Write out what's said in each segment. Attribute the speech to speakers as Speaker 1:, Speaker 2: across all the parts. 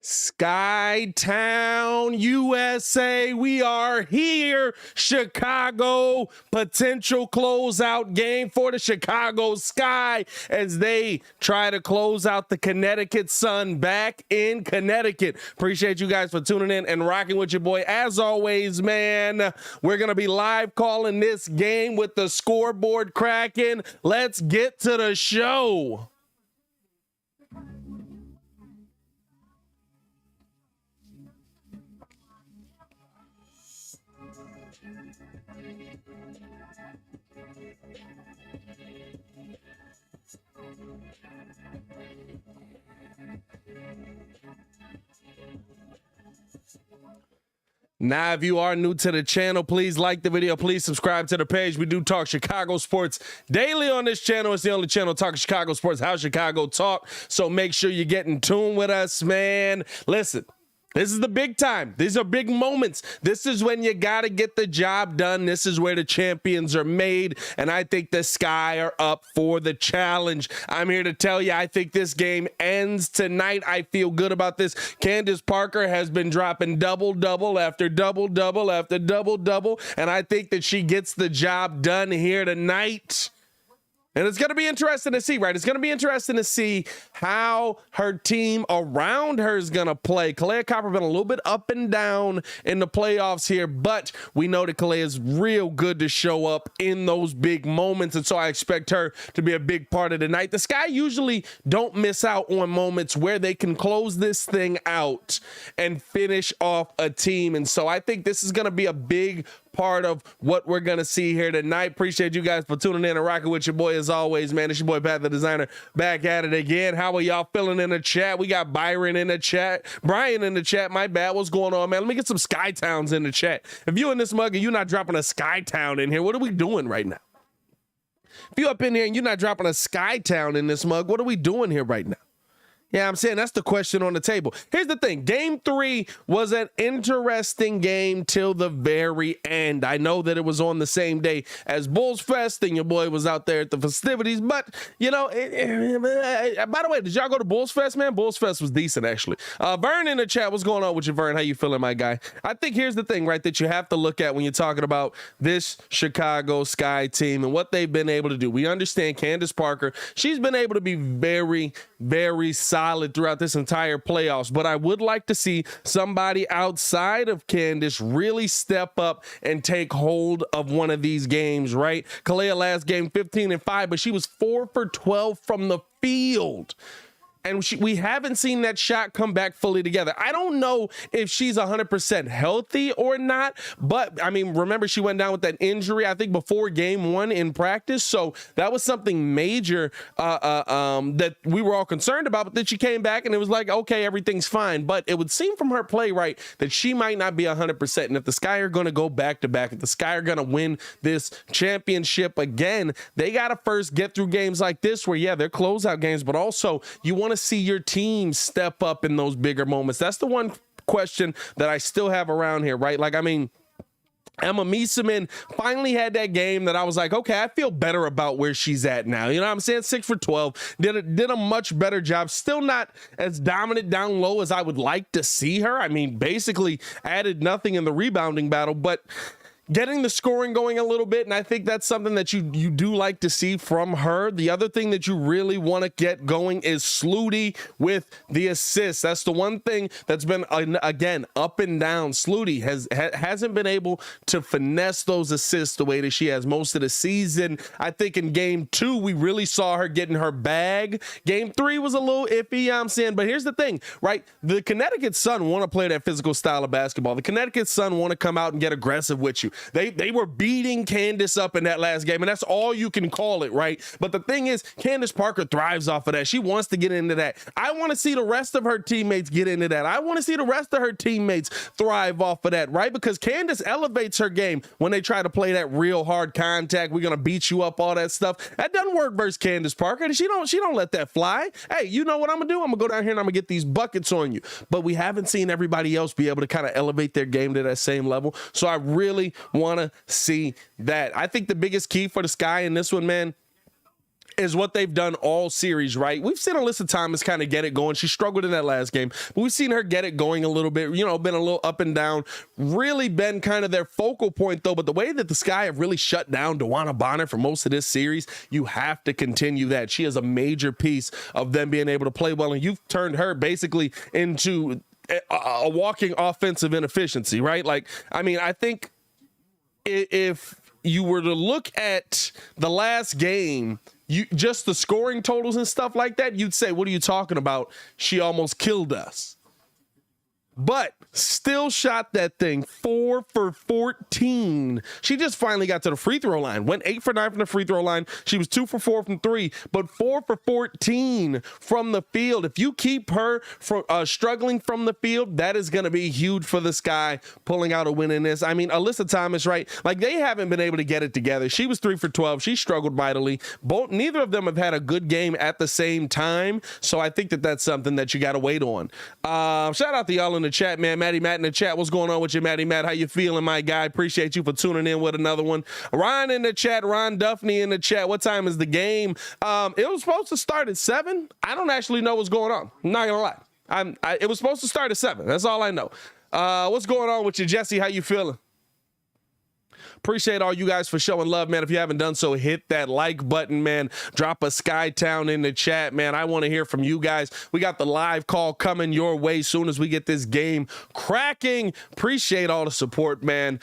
Speaker 1: Skytown, USA, we are here. Chicago, potential closeout game for the Chicago Sky as they try to close out the Connecticut Sun back in Connecticut. Appreciate you guys for tuning in and rocking with your boy. As always, man, we're going to be live calling this game with the scoreboard cracking. Let's get to the show. Now, if you are new to the channel, please like the video. Please subscribe to the page. We do talk Chicago sports daily on this channel. It's the only channel talking Chicago sports, how Chicago talk. So make sure you get in tune with us, man. Listen. This is the big time. These are big moments. This is when you got to get the job done. This is where the champions are made. And I think the Sky are up for the challenge. I'm here to tell you, I think this game ends tonight. I feel good about this. Candace Parker has been dropping double-double after double-double after double-double. And I think that she gets the job done here tonight. And it's going to be interesting to see, right? It's going to be interesting to see how her team around her is going to play. Kalea Copper been a little bit up and down in the playoffs here, but we know that Kalea is real good to show up in those big moments, and so I expect her to be a big part of the night. The Sky usually don't miss out on moments where they can close this thing out and finish off a team, and so I think this is going to be a big part of what we're gonna see here tonight. Appreciate you guys for tuning in and rocking with your boy as always, man. It's your boy Pat the Designer back at it again. How are y'all feeling in the chat? We got Byron in the chat, Brian in the chat. My bad, what's going on, man? Let me get some Skytowns in the chat. If you in this mug and you're not dropping a Skytown in here, what are we doing right now? If you up in here and you're not dropping a Skytown in this mug, what are we doing here right now? Yeah, I'm saying that's the question on the table. Here's the thing. Game 3 was an interesting game till the very end. I know that it was on the same day as Bulls Fest and your boy was out there at the festivities, but, you know, by the way, did y'all go to Bulls Fest, man? Bulls Fest was decent, actually. Vern in the chat, what's going on with you, Vern? How you feeling, my guy? I think here's the thing, right, that you have to look at when you're talking about this Chicago Sky team and what they've been able to do. We understand Candace Parker. She's been able to be very, very solid throughout this entire playoffs, but I would like to see somebody outside of Candace really step up and take hold of one of these games, right? Kalea last game 15-5, but she was 4 for 12 from the field. And we haven't seen that shot come back fully together. I don't know if she's 100% healthy or not, but I mean, remember she went down with that injury, I think before game 1 in practice. So that was something major that we were all concerned about, but then she came back and it was like, okay, everything's fine. But it would seem from her play, right, that she might not be 100%. And if the Sky are going to go back to back, if the Sky are going to win this championship again, they got to first get through games like this where, yeah, they're closeout games, but also you want to see your team step up in those bigger moments. That's the one question that I still have around here, right? Like, I mean, Emma Mieseman finally had that game that I was like, okay, I feel better about where she's at now. You know what I'm saying? 6 for 12, did a much better job. Still not as dominant down low as I would like to see her. I mean, basically added nothing in the rebounding battle, but getting the scoring going a little bit, and I think that's something that you do like to see from her. The other thing that you really want to get going is Sluty with the assists. That's the one thing that's been, again, up and down. Sluty hasn't been able to finesse those assists the way that she has most of the season. I think in game 2, we really saw her getting her bag. Game 3 was a little iffy, you know what I'm saying? But here's the thing, right? The Connecticut Sun want to play that physical style of basketball. The Connecticut Sun want to come out and get aggressive with you. They were beating Candace up in that last game, and that's all you can call it, right? But the thing is, Candace Parker thrives off of that. She wants to get into that. I want to see the rest of her teammates get into that. I want to see the rest of her teammates thrive off of that, right? Because Candace elevates her game when they try to play that real hard contact. We're gonna beat you up, all that stuff. That doesn't work versus Candace Parker. She don't let that fly. Hey, you know what I'm gonna do? I'm gonna go down here and I'm gonna get these buckets on you. But we haven't seen everybody else be able to kind of elevate their game to that same level. So I really want to see that. I think the biggest key for the Sky in this one, man, is what they've done all series, right? We've seen Alyssa Thomas kind of get it going. She struggled in that last game, but we've seen her get it going a little bit, been a little up and down, really been kind of their focal point though. But the way that the Sky have really shut down DeWanna Bonner for most of this series, you have to continue that. She is a major piece of them being able to play well, and you've turned her basically into a walking offensive inefficiency, right? Like, I mean, I think if you were to look at the last game, just the scoring totals and stuff like that, you'd say, what are you talking about? She almost killed us. But still shot that thing 4 for 14. She just finally got to the free throw line. Went 8 for 9 from the free throw line. She was 2 for 4 from 3, but 4 for 14 from the field. If you keep her from struggling from the field, that is going to be huge for the Sky pulling out a win in this. I mean, Alyssa Thomas, right? Like, they haven't been able to get it together. She was 3 for 12. She struggled mightily. Neither of them have had a good game at the same time. So I think that that's something that you got to wait on. Shout out to y'all in the chat, man. Matty Matt in the chat. What's going on with you, Matty Matt? How you feeling, my guy? Appreciate you for tuning in with another one. Ron in the chat. Ron Duffney in the chat. What time is the game? It was supposed to start at 7. I don't actually know what's going on. I'm not gonna lie. It was supposed to start at 7. That's all I know. What's going on with you, Jesse? How you feeling? Appreciate all you guys for showing love, man. If you haven't done so, hit that like button, man. Drop a Skytown in the chat, man. I want to hear from you guys. We got the live call coming your way soon as we get this game cracking. Appreciate all the support, man.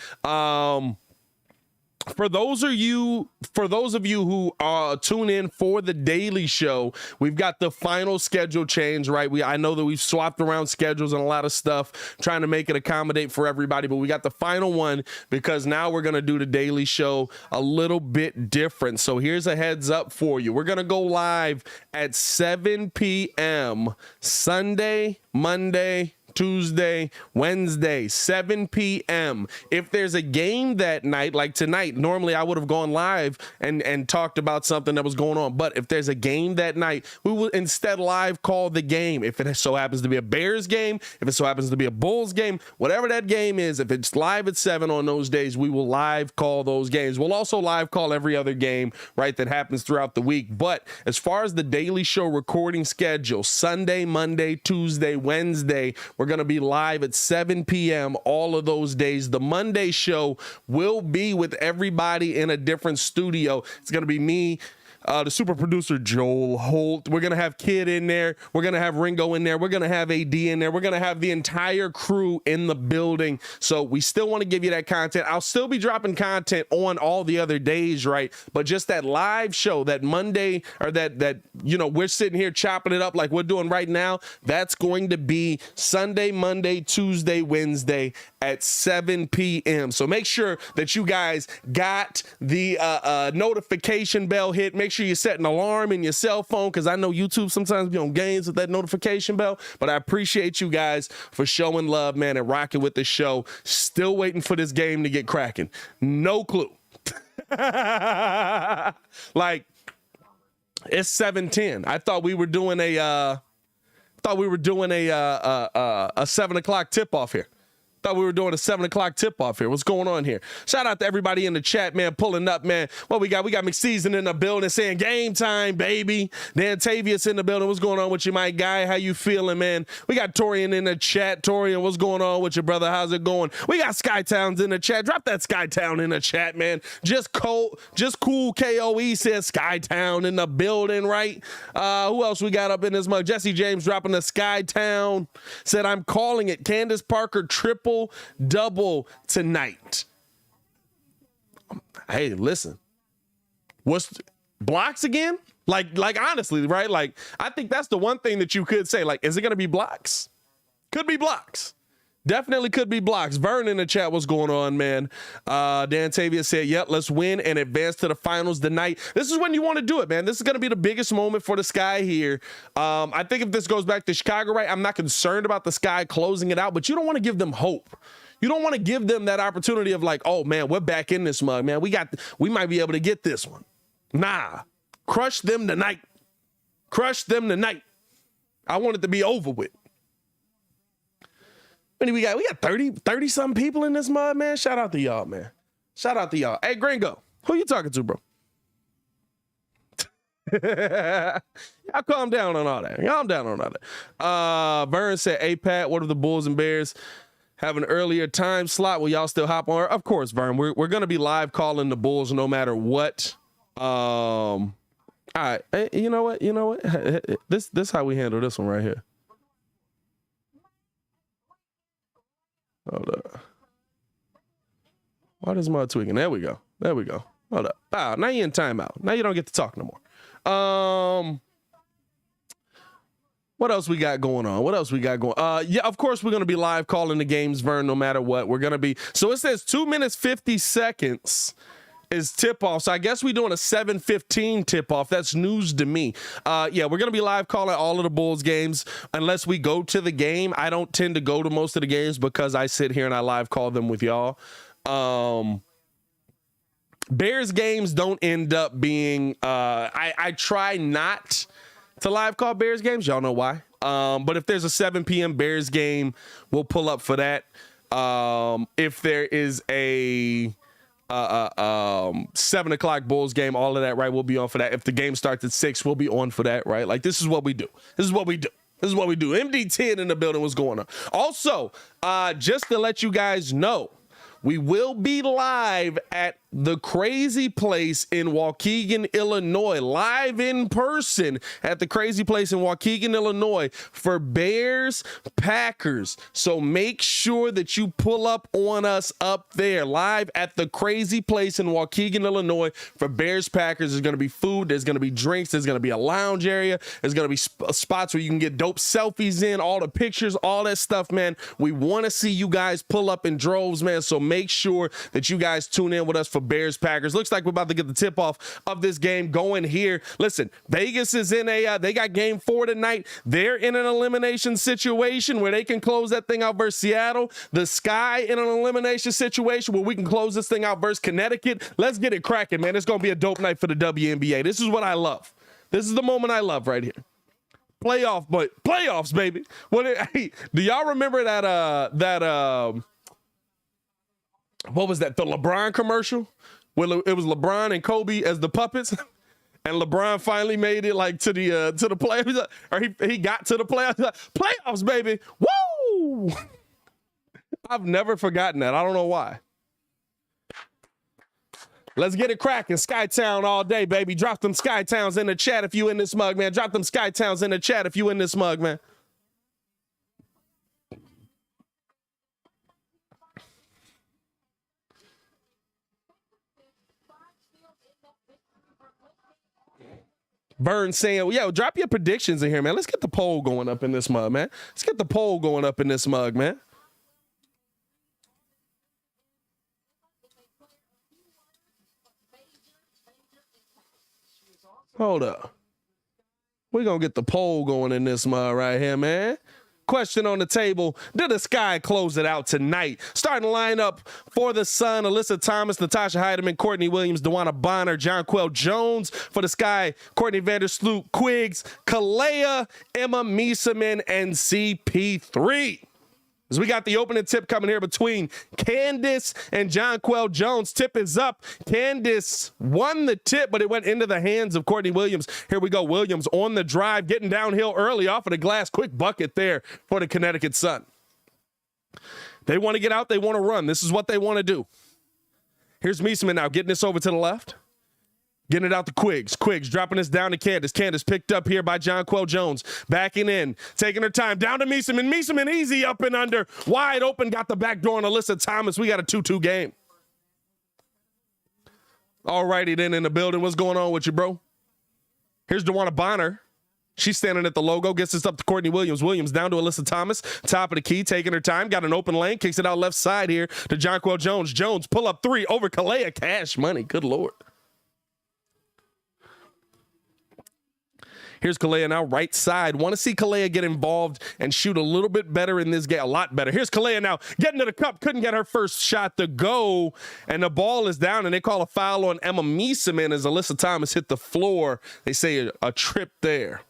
Speaker 1: For those of you who tune in for the daily show, we've got the final schedule change, right? I know that we've swapped around schedules and a lot of stuff, trying to make it accommodate for everybody, but we got the final one because now we're going to do the daily show a little bit different. So here's a heads up for you. We're going to go live at 7 p.m. Sunday, Monday, Tuesday, Wednesday, 7 p.m. If there's a game that night, like tonight, normally I would have gone live and talked about something that was going on. But if there's a game that night, we will instead live call the game. If it so happens to be a Bears game, if it so happens to be a Bulls game, whatever that game is, if it's live at 7 on those days, we will live call those games. We'll also live call every other game, right, that happens throughout the week. But as far as the daily show recording schedule, Sunday, Monday, Tuesday, Wednesday, we're going to be live at 7 p.m. all of those days. The Monday show will be with everybody in a different studio. It's going to be me, the super producer Joel Holt. We're going to have Kid in there. We're going to have Ringo in there. We're going to have AD in there. We're going to have the entire crew in the building. So we still want to give you that content. I'll still be dropping content on all the other days, right? But just that live show, that Monday, or that we're sitting here chopping it up like we're doing right now, that's going to be Sunday, Monday, Tuesday, Wednesday at 7 p.m. So make sure that you guys got the notification bell hit. Make sure you set an alarm in your cell phone, because I know YouTube sometimes be on games with that notification bell. But I appreciate you guys for showing love, man, and rocking with the show. Still waiting for this game to get cracking. No clue. Like, it's 7:10. I thought we were doing a 7 o'clock tip off here. Thought we were doing a 7 o'clock tip off here. What's going on here? Shout out to everybody in the chat, man, pulling up, man. What we got? We got McSeason in the building saying game time, baby. Dan Tavius in the building. What's going on with you, my guy? How you feeling, man? We got Torian in the chat. Torian, what's going on with you, brother? How's it going? We got Skytowns in the chat. Drop that Skytown in the chat, man. Just cool KOE says Skytown in the building, right? Who else we got up in this mug? Jesse James dropping the Skytown. Said, I'm calling it. Candace Parker triple double tonight. Hey, listen, what's blocks again? Like honestly, right? Like, I think that's the one thing that you could say. Like, is it going to be blocks? Could be blocks. Definitely could be blocks. Vern in the chat, what's going on, man? Dan Tavia said, yep, let's win and advance to the finals tonight. This is when you want to do it, man. This is going to be the biggest moment for the Sky here. I think if this goes back to Chicago, right, I'm not concerned about the Sky closing it out, but you don't want to give them hope. You don't want to give them that opportunity of like, oh, man, we're back in this mug, man. We might be able to get this one. Nah. Crush them tonight. Crush them tonight. I want it to be over with. We got 30 something people in this mud, man. Shout out to y'all, man. Shout out to y'all. Hey, Gringo, who you talking to, bro? Y'all calm down on all that. Calm down on all that. Vern said, "Hey Pat, what if the Bulls and Bears have an earlier time slot? Will y'all still hop on?" Of course, Vern. We're gonna be live calling the Bulls no matter what. All right. Hey, you know what? This how we handle this one right here. Hold up. Why does my tweaking? There we go. Hold up. Ah, now you're in timeout. Now you don't get to talk no more. What else we got going on? Yeah, of course we're gonna be live calling the games, Vern, no matter what. We're gonna be, so it says 2 minutes 50 seconds is tip-off. So I guess we're doing a 7:15 tip-off. That's news to me. Yeah, we're gonna be live calling all of the Bulls games unless we go to the game. I don't tend to go to most of the games because I sit here and I live call them with y'all. Bears games don't end up being I try not to live call Bears games. Y'all know why. But if there's a 7 p.m. Bears game, we'll pull up for that. If there is a 7 o'clock Bulls game, all of that, right, we'll be on for that. If the game starts at 6, we'll be on for that, right? Like, this is what we do. MD10 in the building. What's going on? Also, just to let you guys know, we will be live at the Crazy Place in Waukegan, Illinois, live in person at the Crazy Place in Waukegan, Illinois for Bears Packers. So make sure that you pull up on us up there live at the Crazy Place in Waukegan, Illinois for Bears Packers. There's going to be food. There's going to be drinks. There's going to be a lounge area. There's going to be spots where you can get dope selfies in, all the pictures, all that stuff, man. We want to see you guys pull up in droves, man. So make sure that you guys tune in with us for Bears Packers. Looks like we're about to get the tip off of this game going here. Listen, Vegas is in they got game 4 tonight. They're in an elimination situation where they can close that thing out versus Seattle. The Sky in an elimination situation where we can close this thing out versus Connecticut. Let's get it cracking, man. It's going to be a dope night for the WNBA. This is what I love. This is the moment I love right here. Playoffs, baby. Hey, do y'all remember that what was that? The LeBron commercial? Well, it was LeBron and Kobe as the puppets, and LeBron finally made it like to the playoffs, or he got to the playoffs. Like, playoffs, baby! Woo! I've never forgotten that. I don't know why. Let's get it cracking. Skytown all day, baby. Drop them Skytowns in the chat if you in this mug, man. Drop them Skytowns in the chat if you in this mug, man. Vern saying, yo, drop your predictions in here, man. Let's get the poll going up in this mug, man. Let's get the poll going up in this mug, man. Hold up. We're going to get the poll going in this mug right here, man. Question on the table. Did the Sky close it out tonight? Starting lineup for the Sun: Alyssa Thomas, Natasha Heidemann, Courtney Williams, Dewana Bonner, Jonquel Jones. For the Sky: Courtney Vandersloot, Quiggs, Kalea, Emma Mieseman, and CP3. As we got the opening tip coming here between Candace and Jonquel Jones. Tip is up. Candace won the tip, but it went into the hands of Courtney Williams. Here we go. Williams on the drive, getting downhill early off of the glass. Quick bucket there for the Connecticut Sun. They want to get out. They want to run. This is what they want to do. Here's Mieseman now getting this over to the left. Getting it out to Quiggs. Quiggs dropping this down to Candace. Candace picked up here by Jonquel Jones. Backing in. Taking her time. Down to Mieseman. Mieseman easy up and under. Wide open. Got the back door on Alyssa Thomas. We got a 2-2 game. All righty then in the building. What's going on with you, bro? Here's Dewana Bonner. She's standing at the logo. Gets this up to Courtney Williams. Williams down to Alyssa Thomas. Top of the key. Taking her time. Got an open lane. Kicks it out left side here to Jonquel Jones. Jones pull up 3 over Kalea. Cash money. Good Lord. Here's Kalea now, right side. Want to see Kalea get involved and shoot a little bit better in this game, a lot better. Here's Kalea now, getting to the cup. Couldn't get her first shot to go, and the ball is down, and they call a foul on Emma Mieseman as Alyssa Thomas hit the floor. They say a trip there.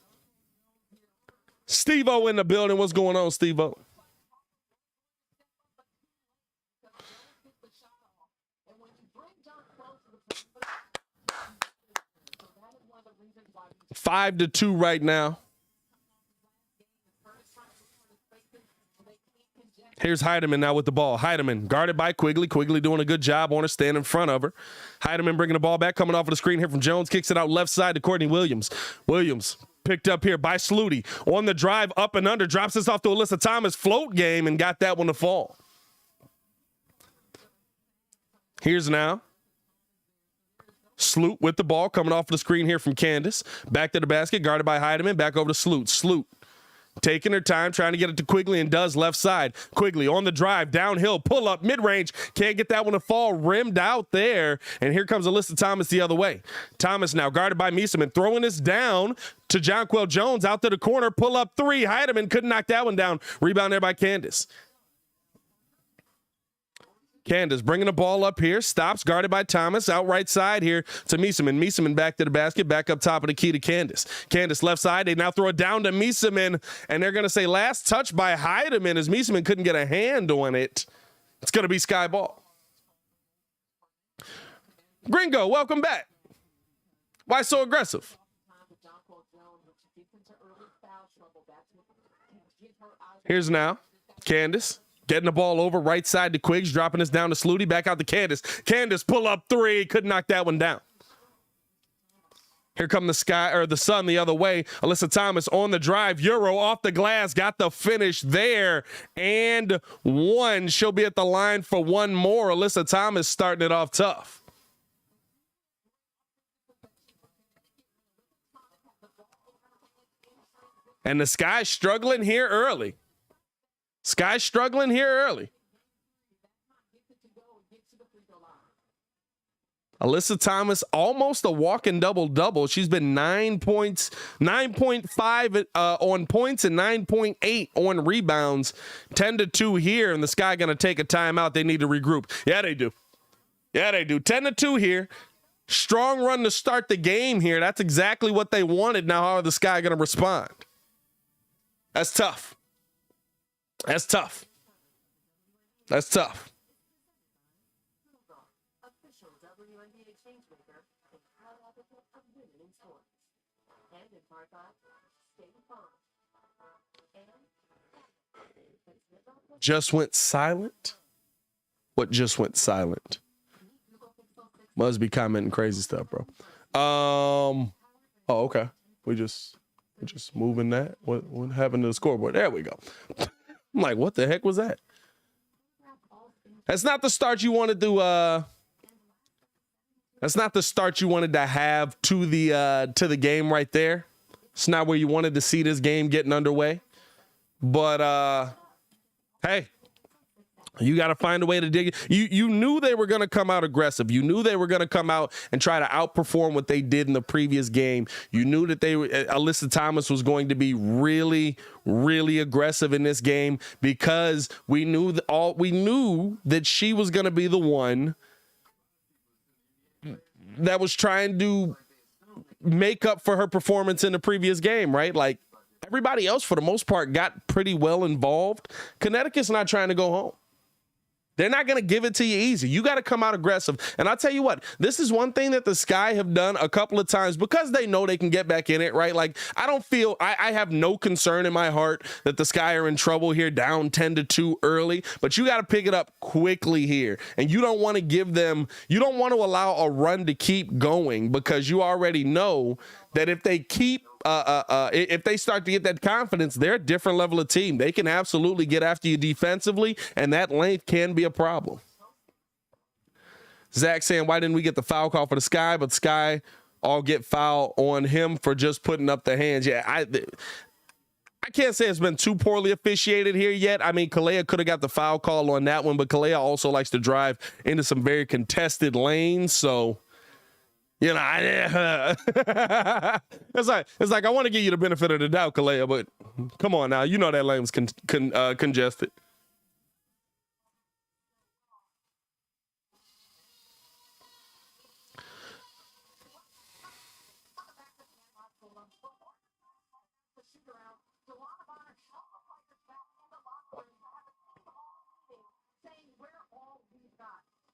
Speaker 1: Steve-O in the building. What's going on, Steve-O? 5-2 right now. Here's Heidemann now with the ball. Heidemann guarded by Quigley. Quigley doing a good job on her, stand in front of her. Heidemann bringing the ball back, coming off of the screen here from Jones. Kicks it out left side to Courtney Williams. Williams picked up here by Sluty. On the drive, up and under. Drops this off to Alyssa Thomas. Float game and got that one to fall. Here's now Sloot with the ball, coming off of the screen here from Candace. Back to the basket, guarded by Heidemann. Back over to Sloot. Sloot taking her time, trying to get it to Quigley, and does left side. Quigley on the drive, downhill, pull up, mid-range. Can't get that one to fall, rimmed out there. And here comes Alyssa Thomas the other way. Thomas now guarded by Mieseman, throwing this down to Jonquel Jones out to the corner, pull up three. Heidemann couldn't knock that one down. Rebound there by Candace. Candace bringing the ball up here, stops, guarded by Thomas, out right side here to Mieseman. Mieseman back to the basket, back up top of the key to Candace. Candace left side, they now throw it down to Mieseman, and they're going to say last touch by Heidemann as Mieseman couldn't get a hand on it. It's going to be Sky Ball. Gringo, welcome back. Why so aggressive? Here's now Candace. Getting the ball over, right side to Quiggs, dropping this down to Sluty, back out to Candace. Candace pull up three, couldn't knock that one down. Here come the Sun the other way. Alyssa Thomas on the drive, Euro off the glass, got the finish there, and one. She'll be at the line for one more. Alyssa Thomas starting it off tough. And the Sky struggling here early. Sky struggling here early. Alyssa Thomas almost a walking double-double. She's been 9 points, 9.5 on points and 9.8 on rebounds. 10-2 here, and the Sky going to take a timeout. They need to regroup. Yeah, they do. Yeah, they do. 10-2 here. Strong run to start the game here. That's exactly what they wanted. Now, how are the Sky going to respond? That's tough. That's tough. That's tough. Just went silent? What just went silent? Must be commenting crazy stuff, bro. Oh, okay. We just moving that. What happened to the scoreboard? There we go. I'm like, what the heck was that? That's not the start you wanted to. That's not the start you wanted to have to the game right there. It's not where you wanted to see this game getting underway. But hey, you got to find a way to dig it. You knew they were going to come out aggressive. You knew they were going to come out and try to outperform what they did in the previous game. You knew that Alyssa Thomas was going to be really, really aggressive in this game because we knew that she was going to be the one that was trying to make up for her performance in the previous game, right? Like everybody else, for the most part, got pretty well involved. Connecticut's not trying to go home. They're not going to give it to you easy. You got to come out aggressive. And I'll tell you what, this is one thing that the Sky have done a couple of times because they know they can get back in it, right? Like, I have no concern in my heart that the Sky are in trouble here, down 10-2 early, but you got to pick it up quickly here. And you don't want to allow a run to keep going because you already know that if they if they start to get that confidence, they're a different level of team. They can absolutely get after you defensively, and that length can be a problem. Zach saying, why didn't we get the foul call for the Sky? But Sky all get foul on him for just putting up the hands. Yeah, I can't say it's been too poorly officiated here yet. I mean, Kalea could have got the foul call on that one, but Kalea also likes to drive into some very contested lanes, so... You know, it's like I want to give you the benefit of the doubt, Kalea, but come on now. You know that lane was congested.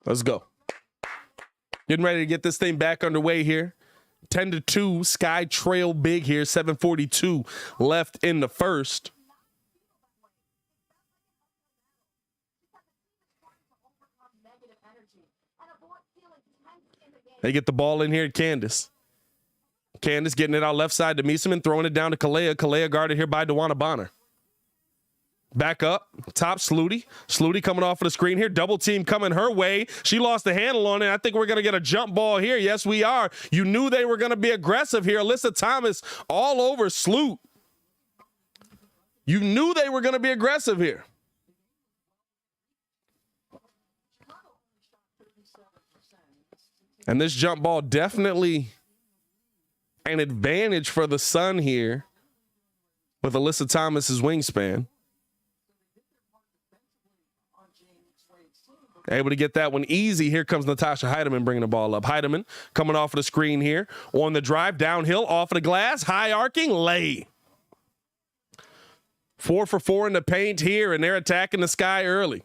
Speaker 1: Let's go. Getting ready to get this thing back underway here. 10-2, Sky trail big here, 7:42 left in the first. They get the ball in here to Candace. Candace getting it out left side to Mieseman, throwing it down to Kalea. Kalea guarded here by DeWanna Bonner. Back up, top Sluty. Sluty coming off of the screen here. Double team coming her way. She lost the handle on it. I think we're going to get a jump ball here. Yes, we are. You knew they were going to be aggressive here. Alyssa Thomas all over Sloot. You knew they were going to be aggressive here. And this jump ball definitely an advantage for the Sun here with Alyssa Thomas's wingspan. Able to get that one easy. Here comes Natasha Heidemann bringing the ball up. Heidemann coming off of the screen here. On the drive, downhill, off of the glass, high arcing, lay. 4 for 4 in the paint here, and they're attacking the Sky early.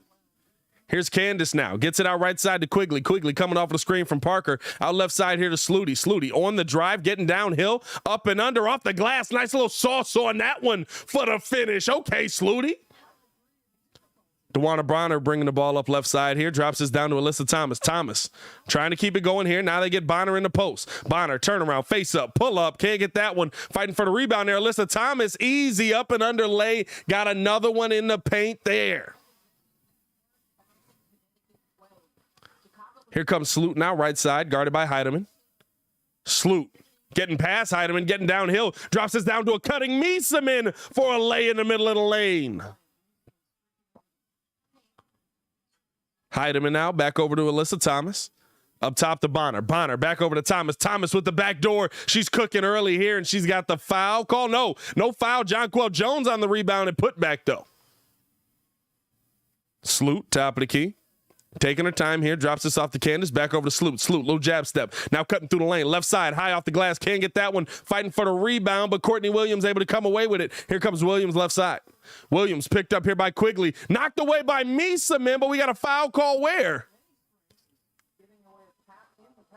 Speaker 1: Here's Candace now. Gets it out right side to Quigley. Quigley coming off of the screen from Parker. Out left side here to Sluty. Sluty on the drive, getting downhill, up and under, off the glass. Nice little sauce on that one for the finish. Okay, Sluty. DeWanna Bonner bringing the ball up left side here. Drops this down to Alyssa Thomas. Thomas trying to keep it going here. Now they get Bonner in the post. Bonner, turnaround, face up, pull up. Can't get that one. Fighting for the rebound there. Alyssa Thomas, easy up and under lay. Got another one in the paint there. Here comes Sloot now, right side, guarded by Heidemann. Sloot getting past Heidemann, getting downhill. Drops this down to a cutting Mieseman for a lay in the middle of the lane. Heidemann now back over to Alyssa Thomas. Up top to Bonner. Bonner back over to Thomas. Thomas with the back door. She's cooking early here, and she's got the foul call. No foul. Jonquel Jones on the rebound and put back, though. Sloot, top of the key. Taking her time here. Drops this off to Candace. Back over to Sloot. Sloot, little jab step. Now cutting through the lane. Left side, high off the glass. Can't get that one. Fighting for the rebound, but Courtney Williams able to come away with it. Here comes Williams left side. Williams picked up here by Quigley. Knocked away by Mieseman, but we got a foul call where?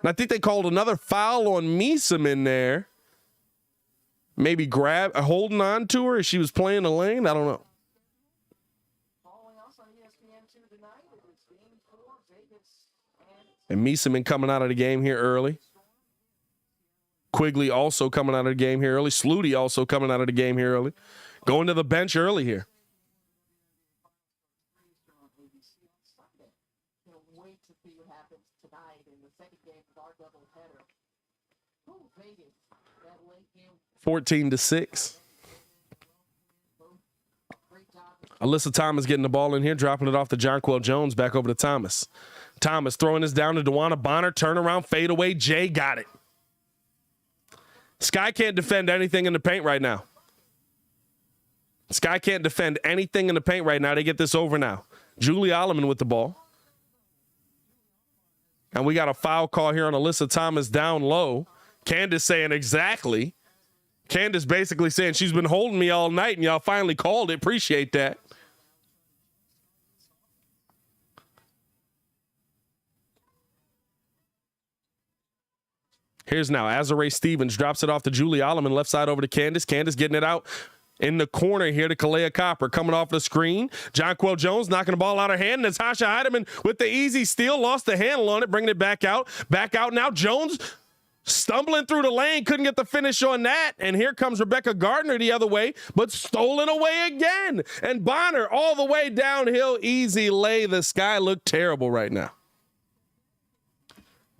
Speaker 1: And I think they called another foul on Mieseman there. Maybe holding on to her as she was playing the lane. I don't know. And Mieseman coming out of the game here early. Quigley also coming out of the game here early. Sluty also coming out of the game here early. Going to the bench early here. Wait to see what happens tonight in the second game of our doubleheader. 14-6. Alyssa Thomas getting the ball in here, dropping it off to Jonquel Jones. Back over to Thomas. Thomas throwing this down to DeWanna Bonner. Turnaround, fade away. Jay got it. Sky can't defend anything in the paint right now. Sky can't defend anything in the paint right now. They get this over now. Julie Alleman with the ball. And we got a foul call here on Alyssa Thomas down low. Candace saying exactly. Candace basically saying she's been holding me all night and y'all finally called it. Appreciate that. Here's now Azare Stevens drops it off to Julie Alleman, left side over to Candace. Candace getting it out in the corner here to Kalea Copper. Coming off the screen. Jonquel Jones knocking the ball out of hand. Natasha Heidemann with the easy steal. Lost the handle on it, bringing it back out. Back out now. Jones stumbling through the lane. Couldn't get the finish on that. And here comes Rebecca Gardner the other way, but stolen away again. And Bonner all the way downhill. Easy lay. The Sky look terrible right now.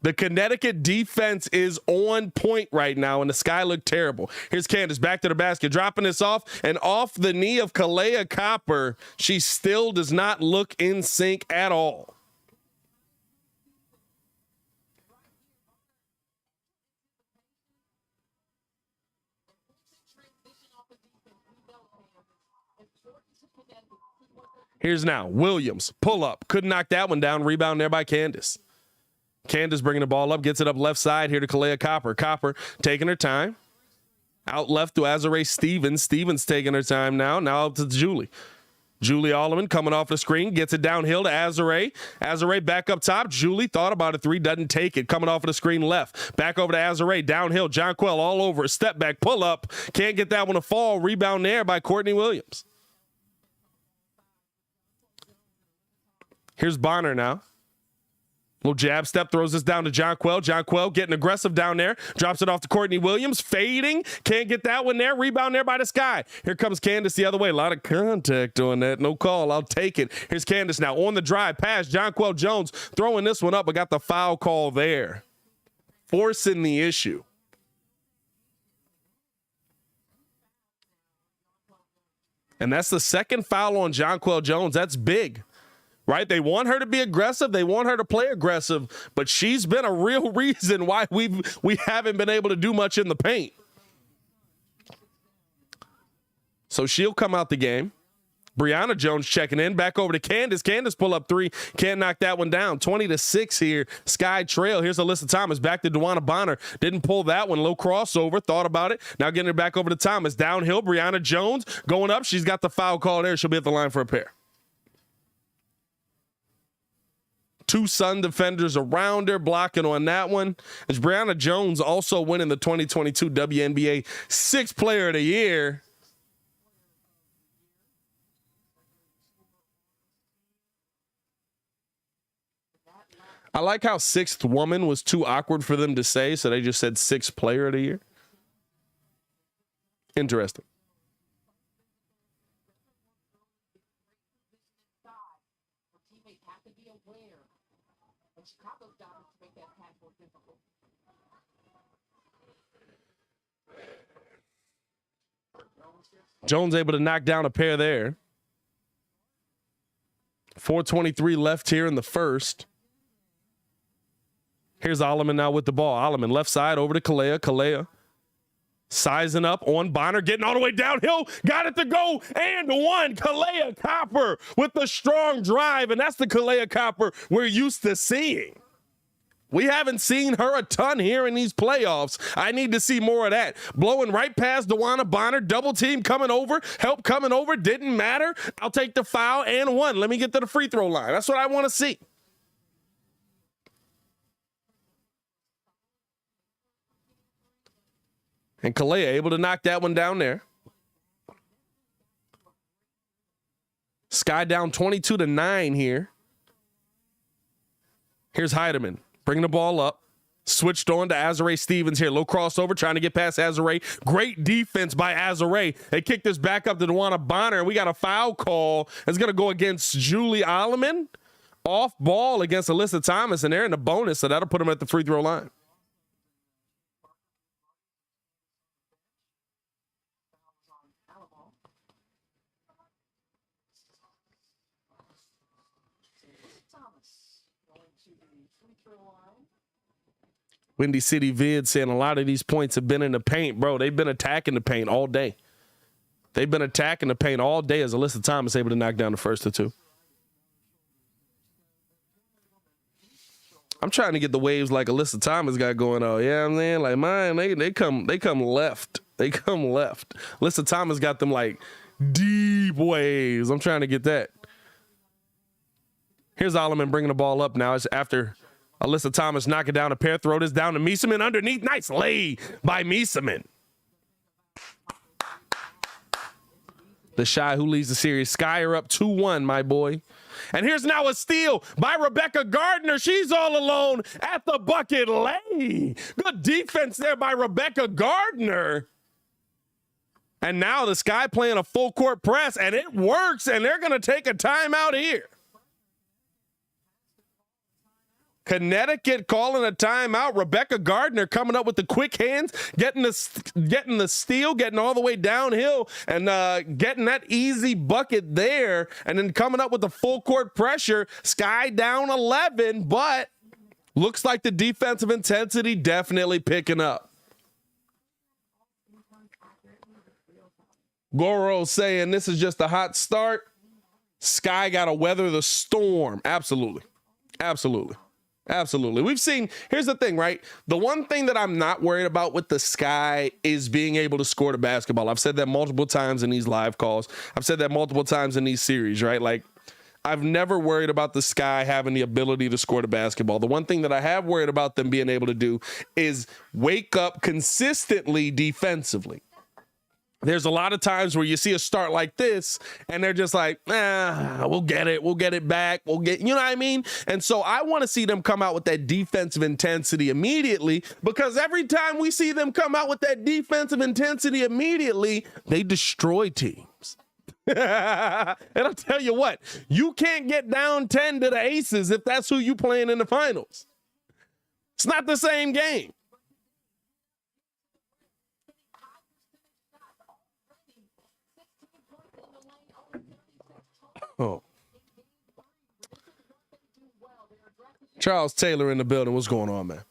Speaker 1: The Connecticut defense is on point right now, and the Sky look terrible. Here's Candace back to the basket, dropping this off, and off the knee of Kalea Copper. She still does not look in sync at all. Here's now Williams, pull up, couldn't knock that one down. Rebound there by Candace. Candace bringing the ball up, gets it up left side here to Kalea Copper. Copper taking her time. Out left to Azare Stevens. Stevens taking her time now. Now up to Julie. Julie Alleman coming off the screen, gets it downhill to Azare. Azare back up top. Julie thought about a three, doesn't take it. Coming off of the screen left. Back over to Azare, downhill. Jonquel all over a step back, pull up. Can't get that one to fall. Rebound there by Courtney Williams. Here's Bonner now. Little jab step, throws this down to Jonquel. Jonquel getting aggressive down there. Drops it off to Courtney Williams. Fading. Can't get that one there. Rebound there by the Sky. Here comes Candace the other way. A lot of contact on that. No call. I'll take it. Here's Candace now on the drive. Pass. Jonquel Jones throwing this one up, but got the foul call there. Forcing the issue. And that's the second foul on Jonquel Jones. That's big. Right? They want her to be aggressive. They want her to play aggressive, but she's been a real reason why we haven't been able to do much in the paint. So she'll come out the game. Brianna Jones checking in. Back over to Candace. Candace pull up three. Can't knock that one down. 20-6 here. Sky Trail. Here's Alyssa Thomas. Back to DeWanna Bonner. Didn't pull that one. Low crossover. Thought about it. Now getting it back over to Thomas. Downhill. Brianna Jones going up. She's got the foul call there. She'll be at the line for a pair. Two Sun defenders around her, blocking on that one. As Brianna Jones also winning the 2022 WNBA Sixth Player of the Year. I like how Sixth Woman was too awkward for them to say, so they just said Sixth Player of the Year. Interesting. Jones able to knock down a pair there. 4:23 left here in the first. Here's Alleman now with the ball. Alleman left side over to Kalea. Kalea sizing up on Bonner, getting all the way downhill. Got it to go and one. Kalea Copper with the strong drive, and that's the Kalea Copper we're used to seeing. We haven't seen her a ton here in these playoffs. I need to see more of that. Blowing right past DeWanna Bonner, double team coming over, help coming over, didn't matter. I'll take the foul and one. Let me get to the free throw line. That's what I want to see. And Kalea able to knock that one down there. Sky down 22-9 here. Here's Heidemann. Bringing the ball up. Switched on to Azare Stevens here. Low crossover, trying to get past Azare. Great defense by Azare. They kick this back up to DeWanna Bonner, and we got a foul call. It's going to go against Julie Alleman. Off ball against Alyssa Thomas, and they're in the bonus, so that'll put them at the free throw line. Windy City Vid saying a lot of these points have been in the paint, bro. They've been attacking the paint all day. They've been attacking the paint all day as Alyssa Thomas able to knock down the first of two. I'm trying to get the waves like Alyssa Thomas got going on. Yeah, I'm saying, like mine, they come left. They come left. Alyssa Thomas got them like deep waves. I'm trying to get that. Here's Alleman bringing the ball up now. It's after Alyssa Thomas knocking down a pair, throw this down to Mieseman underneath. Nice lay by Mieseman. The Shy who leads the series. Sky are up 2-1, my boy. And here's now a steal by Rebecca Gardner. She's all alone at the bucket lay. Good defense there by Rebecca Gardner. And now the Sky playing a full court press, and it works, and they're going to take a timeout here. Connecticut calling a timeout. Rebecca Gardner coming up with the quick hands, getting the steal, getting all the way downhill, and getting that easy bucket there, and then coming up with the full court pressure. Sky down 11, but looks like the defensive intensity definitely picking up. Goro saying this is just a hot start. Sky got to weather the storm. Absolutely. Absolutely. Absolutely. We've seen, here's the thing, right? The one thing that I'm not worried about with the Sky is being able to score the basketball. I've said that multiple times in these live calls. I've said that multiple times in these series, right? Like, I've never worried about the Sky having the ability to score the basketball. The one thing that I have worried about them being able to do is wake up consistently defensively. There's a lot of times where you see a start like this and they're just like, we'll get it. We'll get it back. We'll get, you know what I mean? And so I want to see them come out with that defensive intensity immediately, because every time we see them come out with that defensive intensity immediately, they destroy teams. And I'll tell you what, you can't get down 10 to the Aces if that's who you playing in the finals. It's not the same game. Oh. Charles Taylor in the building. What's going on, man?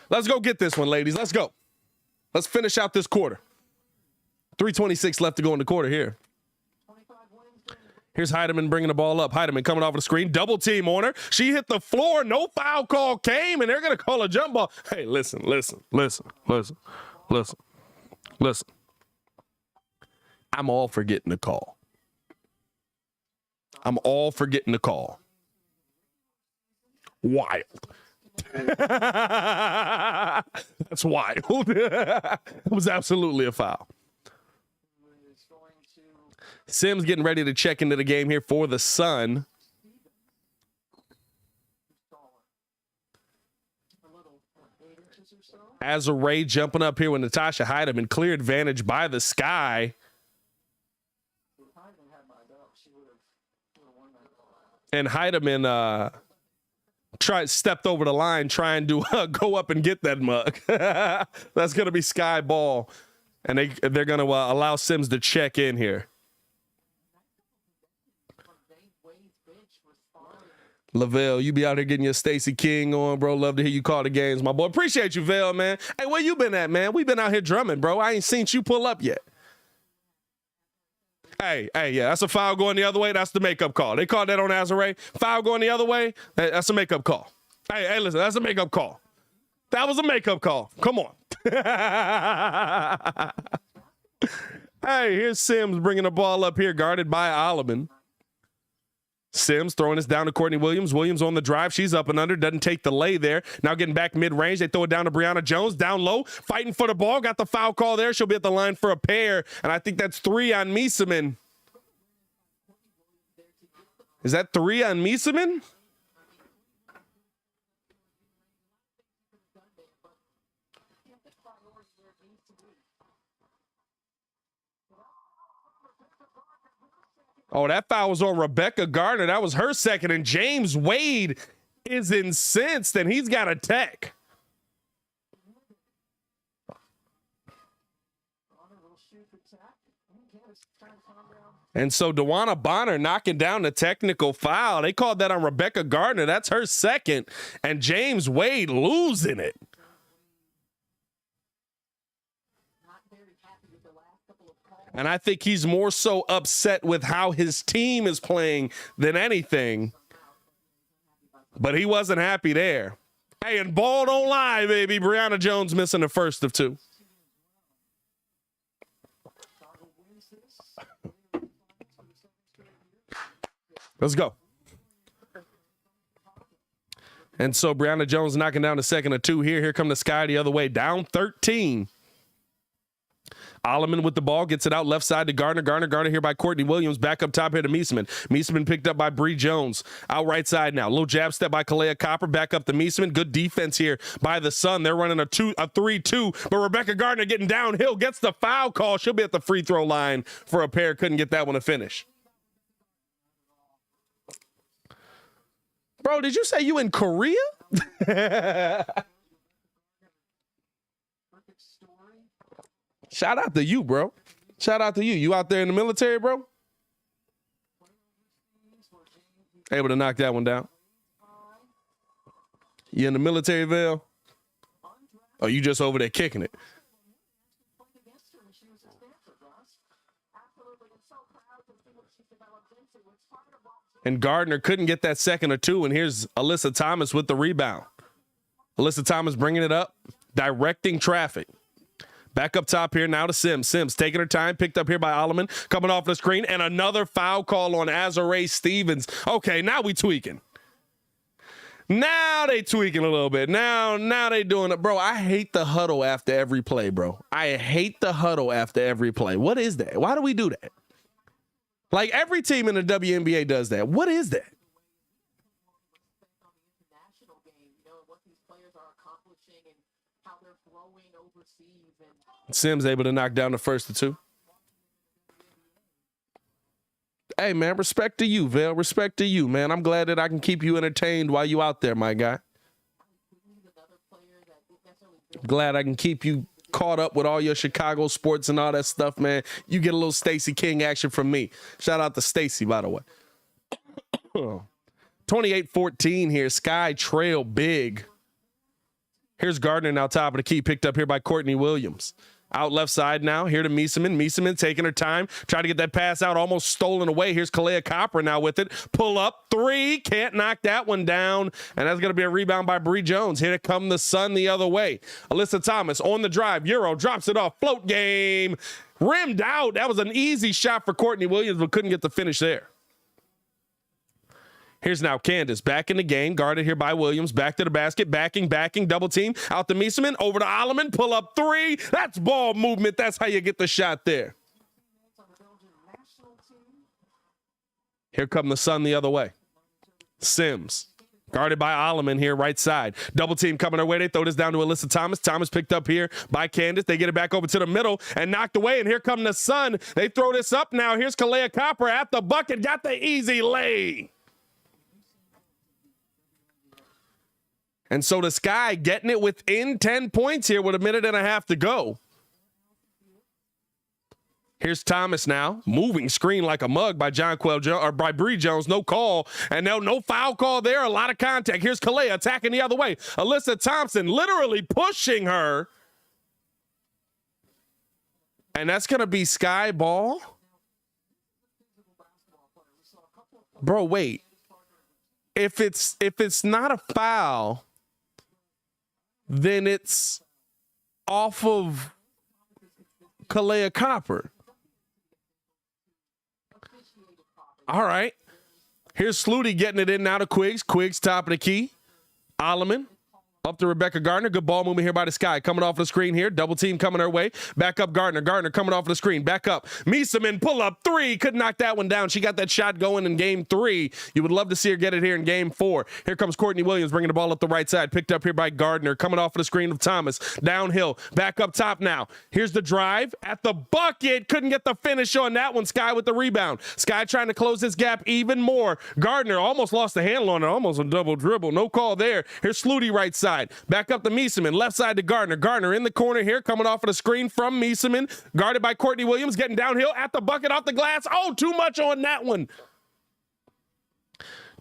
Speaker 1: Let's go get this one, ladies. Let's go. Let's finish out this quarter. 3:26 left to go in the quarter here. Here's Heidemann bringing the ball up. Heidemann coming off the screen. Double team on her. She hit the floor. No foul call came, and they're going to call a jump ball. Hey, listen. I'm all for getting the call. Wild. That's wild. It was absolutely a foul. Sims getting ready to check into the game here for the Sun. Azure jumping up here with Natasha Heidemann. Clear advantage by the Sky. And Heidemann stepped over the line trying to go up and get that mug. That's going to be Sky ball. And they're going to allow Sims to check in here. Lavelle, you be out here getting your Stacey King on, bro. Love to hear you call the games, my boy. Appreciate you, Vel, man. Hey, where you been at, man? We been out here drumming, bro. I ain't seen you pull up yet. Hey, yeah, that's a foul going the other way. That's the makeup call. They called that on Azure. Foul going the other way, that's a makeup call. Hey, listen, that's a makeup call. That was a makeup call. Come on. Hey, here's Sims bringing the ball up here, guarded by Alleman. Sims throwing this down to Courtney Williams. Williams on the drive. She's up and under. Doesn't take the lay there. Now getting back mid-range. They throw it down to Brianna Jones. Down low. Fighting for the ball. Got the foul call there. She'll be at the line for a pair. And I think that's 3 on Mieseman. Is that 3 on Mieseman? Oh, that foul was on Rebecca Gardner. That was her second. And James Wade is incensed, and he's got a tech. And so DeWanna Bonner knocking down the technical foul. They called that on Rebecca Gardner. That's her second. And James Wade losing it. And I think he's more so upset with how his team is playing than anything. But he wasn't happy there. Hey, and ball don't lie, baby. Brianna Jones missing the first of 2. Let's go. And so Brianna Jones knocking down the second of 2 here. Here come the Sky the other way, down 13. Alleman with the ball, gets it out left side to Gardner. Gardner here by Courtney Williams. Back up top here to Mieseman. Mieseman picked up by Bree Jones. Out right side now. Little jab step by Kalea Copper. Back up to Mieseman. Good defense here by the Sun. They're running a 3-2, but Rebecca Gardner getting downhill. Gets the foul call. She'll be at the free throw line for a pair. Couldn't get that one to finish. Bro, did you say you in Korea? Shout out to you, bro. Shout out to you. You out there in the military, bro? Able to knock that one down. You in the military, Vel? Oh, you just over there kicking it. And Gardner couldn't get that second or two. And here's Alyssa Thomas with the rebound. Alyssa Thomas bringing it up, directing traffic. Back up top here now to Sims. Sims taking her time, picked up here by Alleman, coming off the screen, and another foul call on Azarae Stevens. Okay, now we tweaking. Now they tweaking a little bit. Now they doing it. Bro, I hate the huddle after every play, bro. I hate the huddle after every play. What is that? Why do we do that? Like, every team in the WNBA does that. What is that? Sims able to knock down the first of two. Hey, man, respect to you, Vail. Respect to you, man. I'm glad that I can keep you entertained while you out there, my guy. Glad I can keep you caught up with all your Chicago sports and all that stuff, man. You get a little Stacey King action from me. Shout out to Stacey, by the way. 28-14 here. Sky trail big. Here's Gardner now top of the key, picked up here by Courtney Williams. Out left side now, here to Mieseman. Mieseman taking her time, trying to get that pass out, almost stolen away. Here's Kalea Copper now with it. Pull up, three, can't knock that one down. And that's going to be a rebound by Bree Jones. Here to come the sun the other way. Alyssa Thomas on the drive. Euro drops it off. Float game. Rimmed out. That was an easy shot for Courtney Williams, but couldn't get the finish there. Here's now Candace back in the game, guarded here by Williams. Back to the basket, backing, double team. Out to Mieseman, over to Alleman, pull up three. That's ball movement. That's how you get the shot there. Here come the sun the other way. Sims, guarded by Alleman here, right side. Double team coming their way. They throw this down to Alyssa Thomas. Thomas picked up here by Candace. They get it back over to the middle and knocked away. And here come the sun. They throw this up now. Here's Kalea Copper at the bucket. Got the easy lay. And so the Sky getting it within 10 points here with a minute and a half to go. Here's Thomas now, moving screen like a mug by by Bree Jones. No call, and no foul call there. A lot of contact. Here's Kalea attacking the other way. Alyssa Thompson literally pushing her. And that's going to be Sky ball. Bro, wait. If it's not a foul, then it's off of Kalea Copper. All right. Here's Sluty getting it in now to Quiggs. Quiggs top of the key. Alleman up to Rebecca Gardner. Good ball movement here by the Sky. Coming off the screen here. Double team coming her way. Back up Gardner. Gardner coming off the screen. Back up. Mieseman pull up three. Couldn't knock that one down. She got that shot going in game 3. You would love to see her get it here in game 4. Here comes Courtney Williams bringing the ball up the right side. Picked up here by Gardner. Coming off of the screen of Thomas. Downhill. Back up top now. Here's the drive at the bucket. Couldn't get the finish on that one. Sky with the rebound. Sky trying to close this gap even more. Gardner almost lost the handle on it. Almost a double dribble. No call there. Here's Sluty right side. Back up to Mieseman, left side to Gardner. Gardner in the corner here, coming off of the screen from Mieseman, guarded by Courtney Williams, getting downhill at the bucket, off the glass. Oh, too much on that one.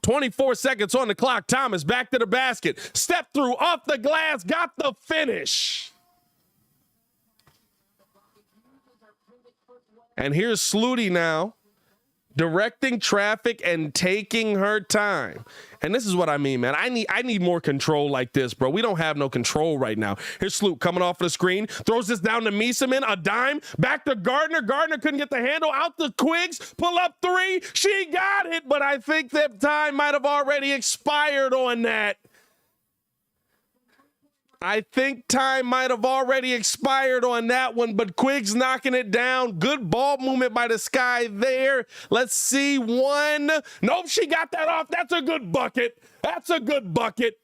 Speaker 1: 24 seconds on the clock. Thomas back to the basket. Step through, off the glass, got the finish. And here's Sluty now, directing traffic and taking her time. And this is what I mean, man. I need more control like this, bro. We don't have no control right now. Here's Sloop coming off of the screen. Throws this down to Mieseman. A dime. Back to Gardner. Gardner couldn't get the handle. Out to Quiggs. Pull up three. She got it, but I think that time might have already expired on that. I think time might have already expired on that one, but Quiggs knocking it down. Good ball movement by the Sky there. Let's see one. Nope, she got that off. That's a good bucket. That's a good bucket.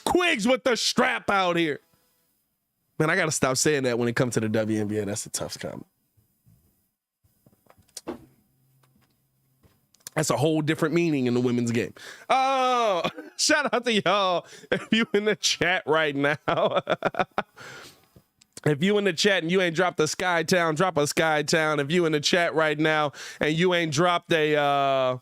Speaker 1: Quiggs with the strap out here. Man, I got to stop saying that when it comes to the WNBA. That's a tough comment. That's a whole different meaning in the women's game. Oh, shout out to y'all. If you in the chat right now, if you in the chat and you ain't dropped a Sky Town, drop a Sky Town. If you in the chat right now and you ain't dropped and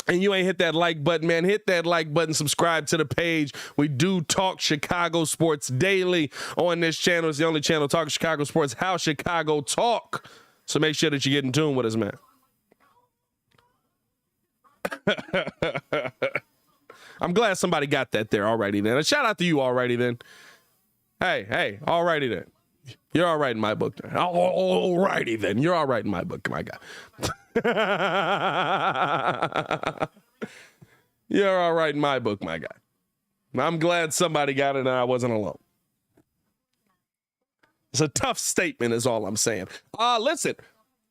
Speaker 1: you ain't hit that like button, man, hit that like button, subscribe to the page. We do talk Chicago sports daily on this channel. It's the only channel talking Chicago sports, how Chicago talk. So make sure that you get in tune with us, man. I'm glad somebody got that there. Alrighty then. A shout out to you. Alrighty then. Hey. Alrighty then. You're all right in my book. Alrighty then. You're all right in my book, my guy. You're all right in my book, my guy. I'm glad somebody got it and I wasn't alone. It's a tough statement is all I'm saying. Listen,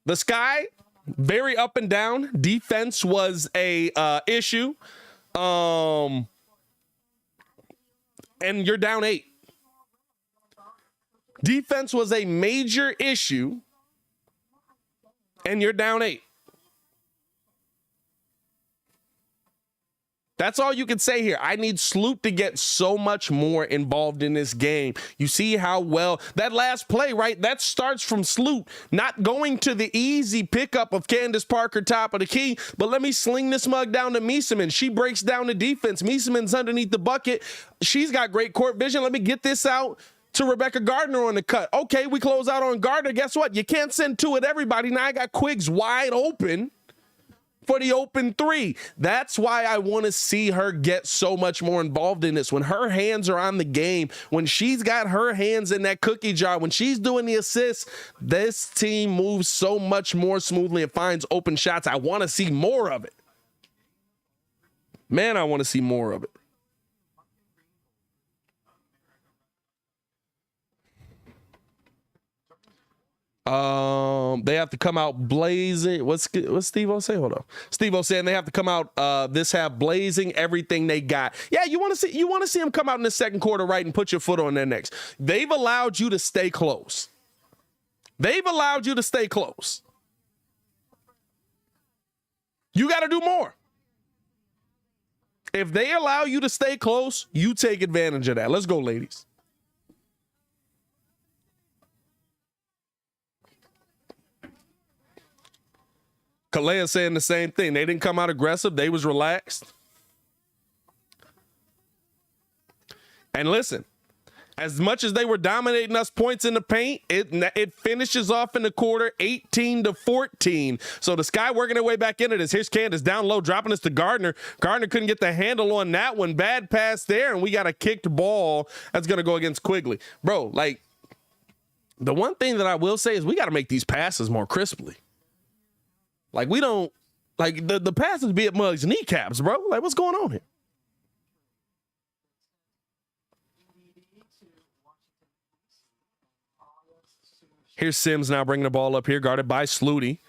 Speaker 1: the Sky, very up and down. Defense was a issue. And you're down 8. Defense was a major issue, and you're down 8. That's all you can say here. I need Sloot to get so much more involved in this game. You see how well that last play, right? That starts from Sloot not going to the easy pickup of Candace Parker, top of the key, but let me sling this mug down to Miesemann. She breaks down the defense. Miesemann's underneath the bucket. She's got great court vision. Let me get this out to Rebecca Gardner on the cut. Okay, we close out on Gardner. Guess what? You can't send 2 at everybody. Now I got Quiggs wide open for the open 3. That's why I want to see her get so much more involved in this. When her hands are on the game, when she's got her hands in that cookie jar, when she's doing the assists, this team moves so much more smoothly and finds open shots. I want to see more of it. Man, I want to see more of it. They have to come out blazing. What's Steve-O say? Hold on. Steve-O saying they have to come out this half blazing everything they got. Yeah, you want to see them come out in the second quarter, right, and put your foot on their necks. They've allowed you to stay close. You got to do more. If they allow you to stay close, you take advantage of that. Let's go, ladies. Kalea saying the same thing. They didn't come out aggressive. They was relaxed. And listen, as much as they were dominating us points in the paint, it finishes off in the quarter 18-14. So the Sky working their way back into this. Here's Candace down low, dropping this to Gardner. Gardner couldn't get the handle on that one. Bad pass there, and we got a kicked ball that's going to go against Quigley. Bro, like, the one thing that I will say is we got to make these passes more crisply. Like, we don't, like, the passes be at Muggs' kneecaps, bro. Like, what's going on here? Here's Sims now bringing the ball up here, guarded by Sluty.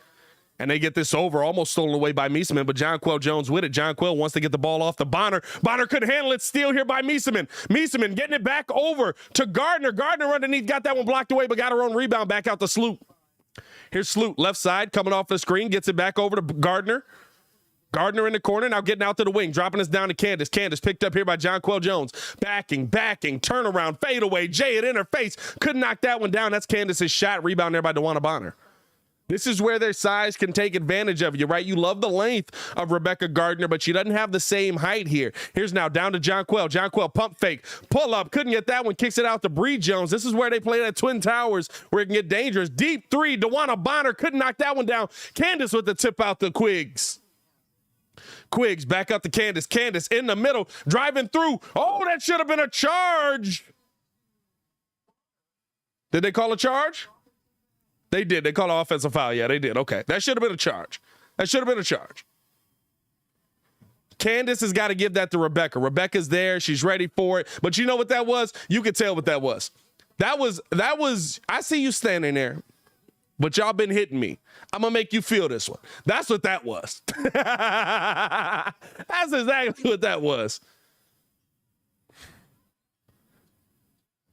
Speaker 1: And they get this over, almost stolen away by Miesemann, but Jonquel Jones with it. Jonquel wants to get the ball off to Bonner. Bonner couldn't handle it. Steal here by Miesemann. Miesemann getting it back over to Gardner. Gardner underneath, got that one blocked away, but got her own rebound back out to Sloot. Here's Sloot, left side, coming off the screen, gets it back over to Gardner. Gardner in the corner, now getting out to the wing, dropping us down to Candace. Candace picked up here by Jonquel Jones. Backing, turnaround, fade away. Jay it in her face. Couldn't knock that one down. That's Candace's shot. Rebound there by DeWanna Bonner. This is where their size can take advantage of you, right? You love the length of Rebecca Gardner, but she doesn't have the same height here. Here's now down to Jonquel. Jonquel pump fake, pull up, couldn't get that one, kicks it out to Bree Jones. This is where they play at Twin Towers, where it can get dangerous. Deep 3, DeWanna Bonner couldn't knock that one down. Candace with the tip out to Quiggs. Quiggs back up to Candace. Candace in the middle, driving through. Oh, that should have been a charge. Did they call a charge? They did. They called an offensive foul. Yeah, they did. Okay. That should have been a charge. Candace has got to give that to Rebecca. Rebecca's there. She's ready for it. But you know what that was? You could tell what that was. That was, I see you standing there, but y'all been hitting me. I'm going to make you feel this one. That's what that was. That's exactly what that was.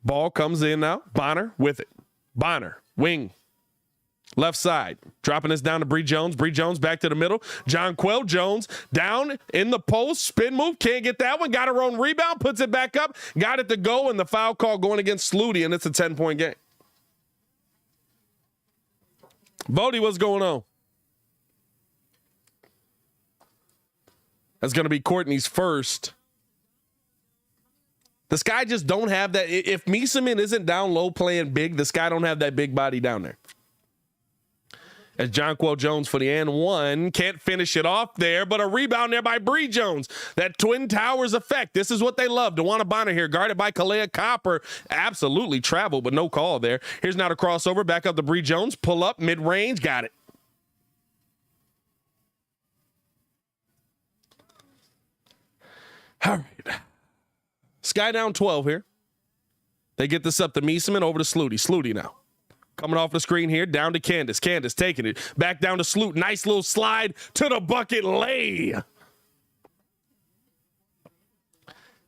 Speaker 1: Ball comes in now. Bonner with it. Bonner, wing. Left side, dropping this down to Bree Jones. Bree Jones back to the middle. Jonquel Jones down in the post. Spin move. Can't get that one. Got her own rebound. Puts it back up. Got it to go. And the foul call going against Sluty. And it's a 10-point game. Bodie, what's going on? That's going to be Courtney's first. The Sky just don't have that. If Miesemann isn't down low playing big, the Sky don't have that big body down there. as Jonquel Jones for the and one. Can't finish it off there, but a rebound there by Bree Jones. That Twin Towers effect. This is what they love. DeWanna Bonner here, guarded by Kalea Copper. Absolutely traveled, but no call there. Here's now the crossover. Back up to Bree Jones. Pull up, mid-range. Got it. All right. Sky down 12 here. They get this up to Meeseman, over to Sluty. Sluty now. Coming off the screen here, down to Candace. Candace taking it. Back down to Sloot. Nice little slide to the bucket lay.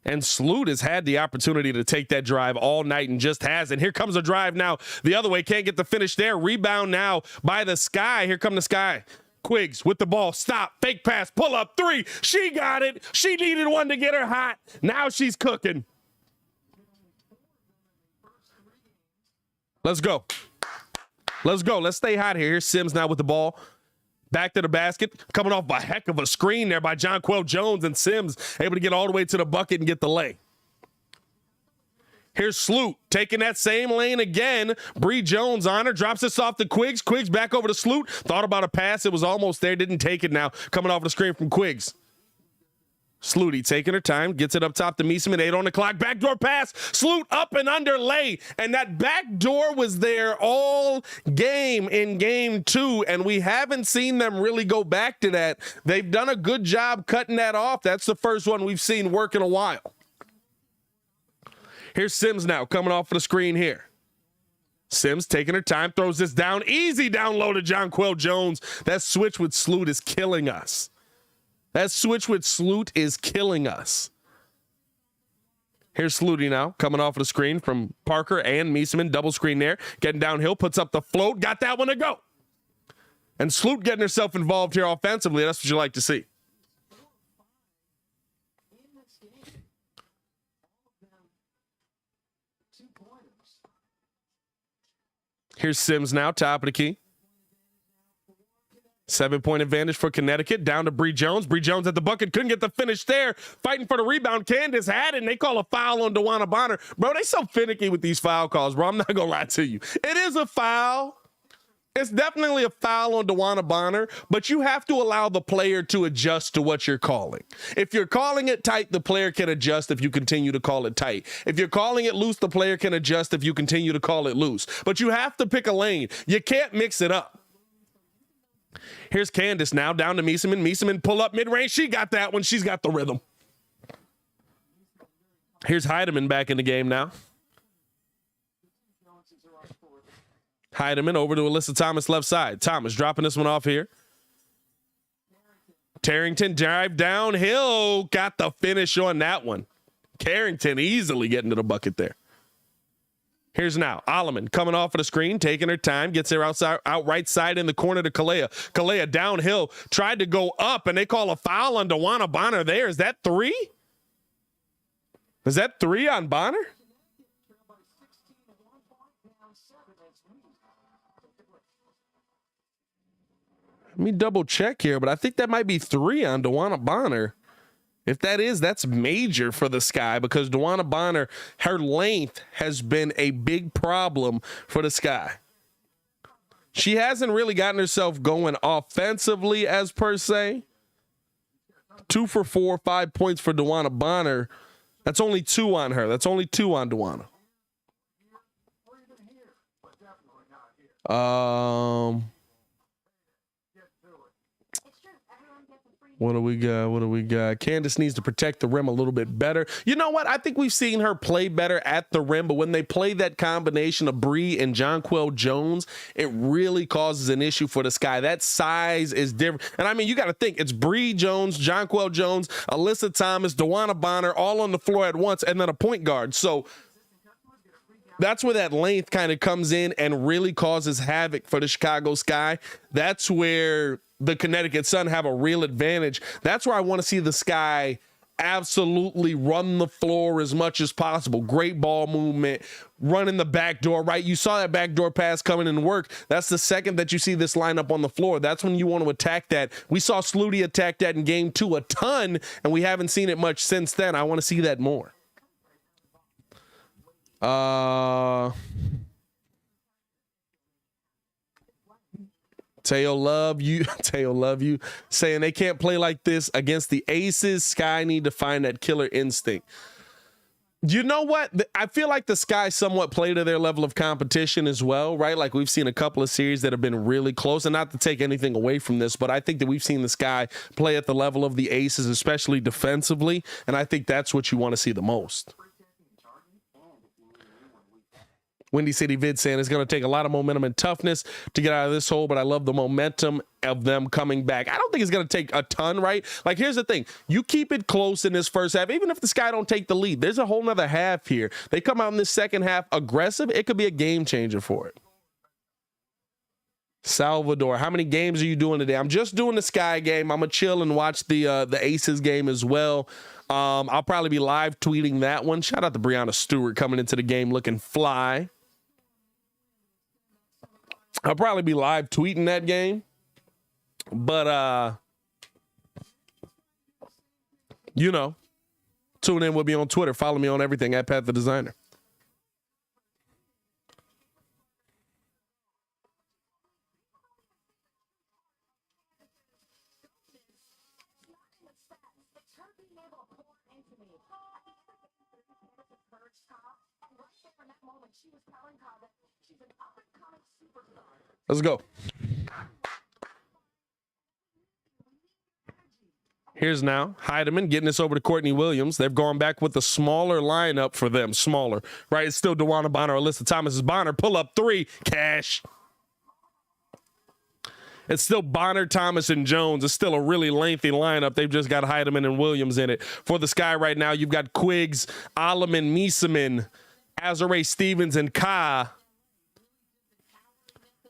Speaker 1: And Sloot has had the opportunity to take that drive all night and just hasn't. Here comes a drive now the other way. Can't get the finish there. Rebound now by the Sky. Here come the Sky. Quiggs with the ball. Stop. Fake pass. Pull up. Three. She got it. She needed one to get her hot. Now she's cooking. Let's go. Let's go. Let's stay hot here. Here's Sims now with the ball. Back to the basket. Coming off a heck of a screen there by Jonquel Jones, and Sims able to get all the way to the bucket and get the lay. Here's Sloot taking that same lane again. Bree Jones on her. Drops this off to Quiggs. Quiggs back over to Sloot. Thought about a pass. It was almost there. Didn't take it now. Coming off the screen from Quiggs. Sluty taking her time, gets it up top to Meeseman, 8 on the clock, backdoor pass, Sloot up and under lay, and that backdoor was there all game in game 2, and we haven't seen them really go back to that. They've done a good job cutting that off. That's the first one we've seen work in a while. Here's Sims now, coming off of the screen here. Sims taking her time, throws this down, easy down low to Jonquel Jones. That switch with Sloot is killing us. That switch with Sloot is killing us. Here's Sluty now, coming off of the screen from Parker and Meeseman. Double screen there. Getting downhill, puts up the float. Got that one to go. And Sloot getting herself involved here offensively. That's what you like to see. Here's Sims now, top of the key. 7-point advantage for Connecticut. Down to Bree Jones. Bree Jones at the bucket. Couldn't get the finish there. Fighting for the rebound. Candace had it, and they call a foul on DeWanna Bonner. Bro, they so finicky with these foul calls, bro. I'm not going to lie to you. It is a foul. It's definitely a foul on DeWanna Bonner, but you have to allow the player to adjust to what you're calling. If you're calling it tight, the player can adjust if you continue to call it tight. If you're calling it loose, the player can adjust if you continue to call it loose. But you have to pick a lane. You can't mix it up. Here's Candace now, down to Meeseman. Meeseman pull up mid-range. She got that one. She's got the rhythm. Here's Heidemann back in the game now. Heidemann over to Alyssa Thomas left side. Thomas dropping this one off here. Tarrington drive downhill. Got the finish on that one. Carrington easily getting to the bucket there. Here's now Alleman coming off of the screen, taking her time, gets her out right side in the corner to Kalea. Kalea downhill, tried to go up, and they call a foul on DeWanna Bonner there. Is that 3? Is that 3 on Bonner? Let me double check here, but I think that might be 3 on DeWanna Bonner. If that is, that's major for the Sky, because DeWanna Bonner, her length has been a big problem for the Sky. She hasn't really gotten herself going offensively as per se. 2 for 4, 5 points for DeWanna Bonner. That's only 2 on her. That's only 2 on DeWanna. What do we got? What do we got? Candace needs to protect the rim a little bit better. You know what? I think we've seen her play better at the rim, but when they play that combination of Bree and Jonquel Jones, it really causes an issue for the Sky. That size is different. And I mean, you got to think, it's Bree Jones, Jonquel Jones, Alyssa Thomas, DeWanna Bonner, all on the floor at once, and then a point guard. So that's where that length kind of comes in and really causes havoc for the Chicago Sky. That's where the Connecticut Sun have a real advantage. That's where I want to see the Sky absolutely run the floor as much as possible. Great ball movement, running the back door, right? You saw that backdoor pass coming in work. That's the second that you see this lineup on the floor. That's when you want to attack that. We saw Sluty attack that in game 2 a ton, and we haven't seen it much since then. I want to see that more. Teo love you. Teo love you. Saying they can't play like this against the Aces. Sky need to find that killer instinct. You know what? I feel like the Sky somewhat play to their level of competition as well, right? Like we've seen a couple of series that have been really close, and not to take anything away from this, but I think that we've seen the Sky play at the level of the Aces, especially defensively, and I think that's what you want to see the most. Windy City Vid saying it's going to take a lot of momentum and toughness to get out of this hole, but I love the momentum of them coming back. I don't think it's going to take a ton, right? Like, here's the thing. You keep it close in this first half, even if the Sky don't take the lead. There's a whole nother half here. They come out in this second half aggressive. It could be a game changer for it. Salvador, how many games are you doing today? I'm just doing the Sky game. I'm going to chill and watch the Aces game as well. I'll probably be live tweeting that one. Shout out to Brianna Stewart coming into the game looking fly. I'll probably be live tweeting that game, but you know, tune in with me on Twitter. Follow me on everything at Pat the Designer. Let's go. Here's now Heidemann getting this over to Courtney Williams. They've gone back with the smaller lineup for them. Smaller, right? It's still DeWanna Bonner, Alyssa Thomas. Bonner, pull up three, cash. It's still Bonner, Thomas, and Jones. It's still a really lengthy lineup. They've just got Heidemann and Williams in it. For the Sky right now, you've got Quiggs, Alleman, Miesemann, Azare Stevens, and Ka.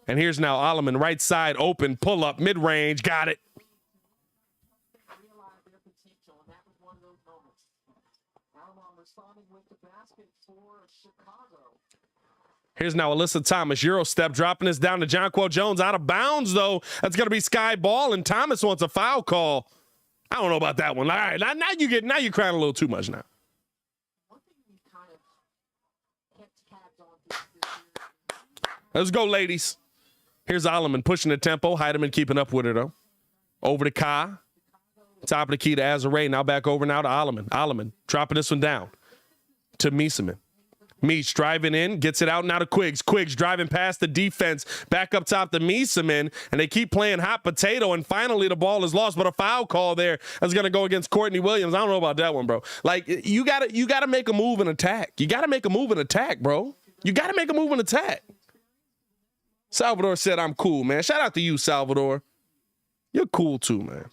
Speaker 1: And here's now Alleman, right side, open, pull up, mid-range, got it. Here's now Alyssa Thomas, Euro step, dropping this down to Jonquel Jones. Out of bounds, though. That's going to be Sky ball, and Thomas wants a foul call. I don't know about that one. All right, now you're crying a little too much now. Let's go, ladies. Here's Alleman pushing the tempo. Heidemann keeping up with her, though. Over to Ka. Top of the key to Azare. Now back over now to Alleman. Alleman dropping this one down to Miesemann. Meach driving in, gets it out now to Quiggs. Quiggs driving past the defense, back up top to Miesemann, and they keep playing hot potato, and finally the ball is lost, but a foul call there is going to go against Courtney Williams. I don't know about that one, bro. Like, you gotta make a move and attack. You got to make a move and attack, bro. You got to make a move and attack. Salvador said, I'm cool, man. Shout out to you, Salvador. You're cool too, man.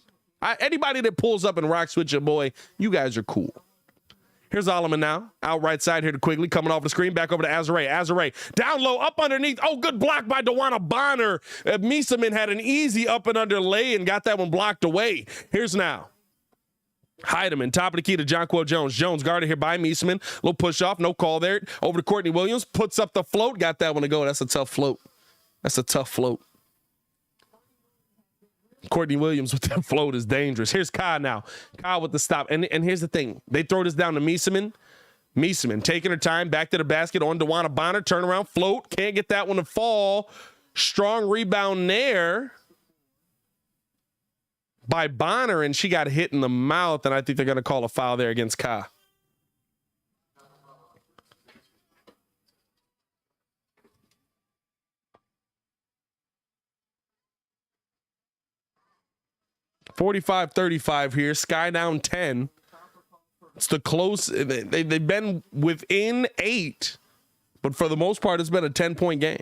Speaker 1: Anybody that pulls up and rocks with your boy, you guys are cool. Here's Alleman now. Out right side here to Quigley. Coming off the screen. Back over to Azare. Azare down low. Up underneath. Oh, good block by DeWanna Bonner. Miesemann had an easy up and under lay and got that one blocked away. Here's now Heidemann. Top of the key to Jonquel Jones. Jones guarded here by Miesemann. Little push off. No call there. Over to Courtney Williams. Puts up the float. Got that one to go. That's a tough float. That's a tough float. Courtney Williams with that float is dangerous. Here's Ka now. Ka with the stop. And here's the thing. They throw this down to Miesemann. Miesemann taking her time. Back to the basket on DeWanna Bonner. Turn around. Float. Can't get that one to fall. Strong rebound there by Bonner. And she got hit in the mouth. And I think they're going to call a foul there against Ka. .45-35 here. Sky down 10. It's the close. They've been within 8, but for the most part, it's been a 10-point game.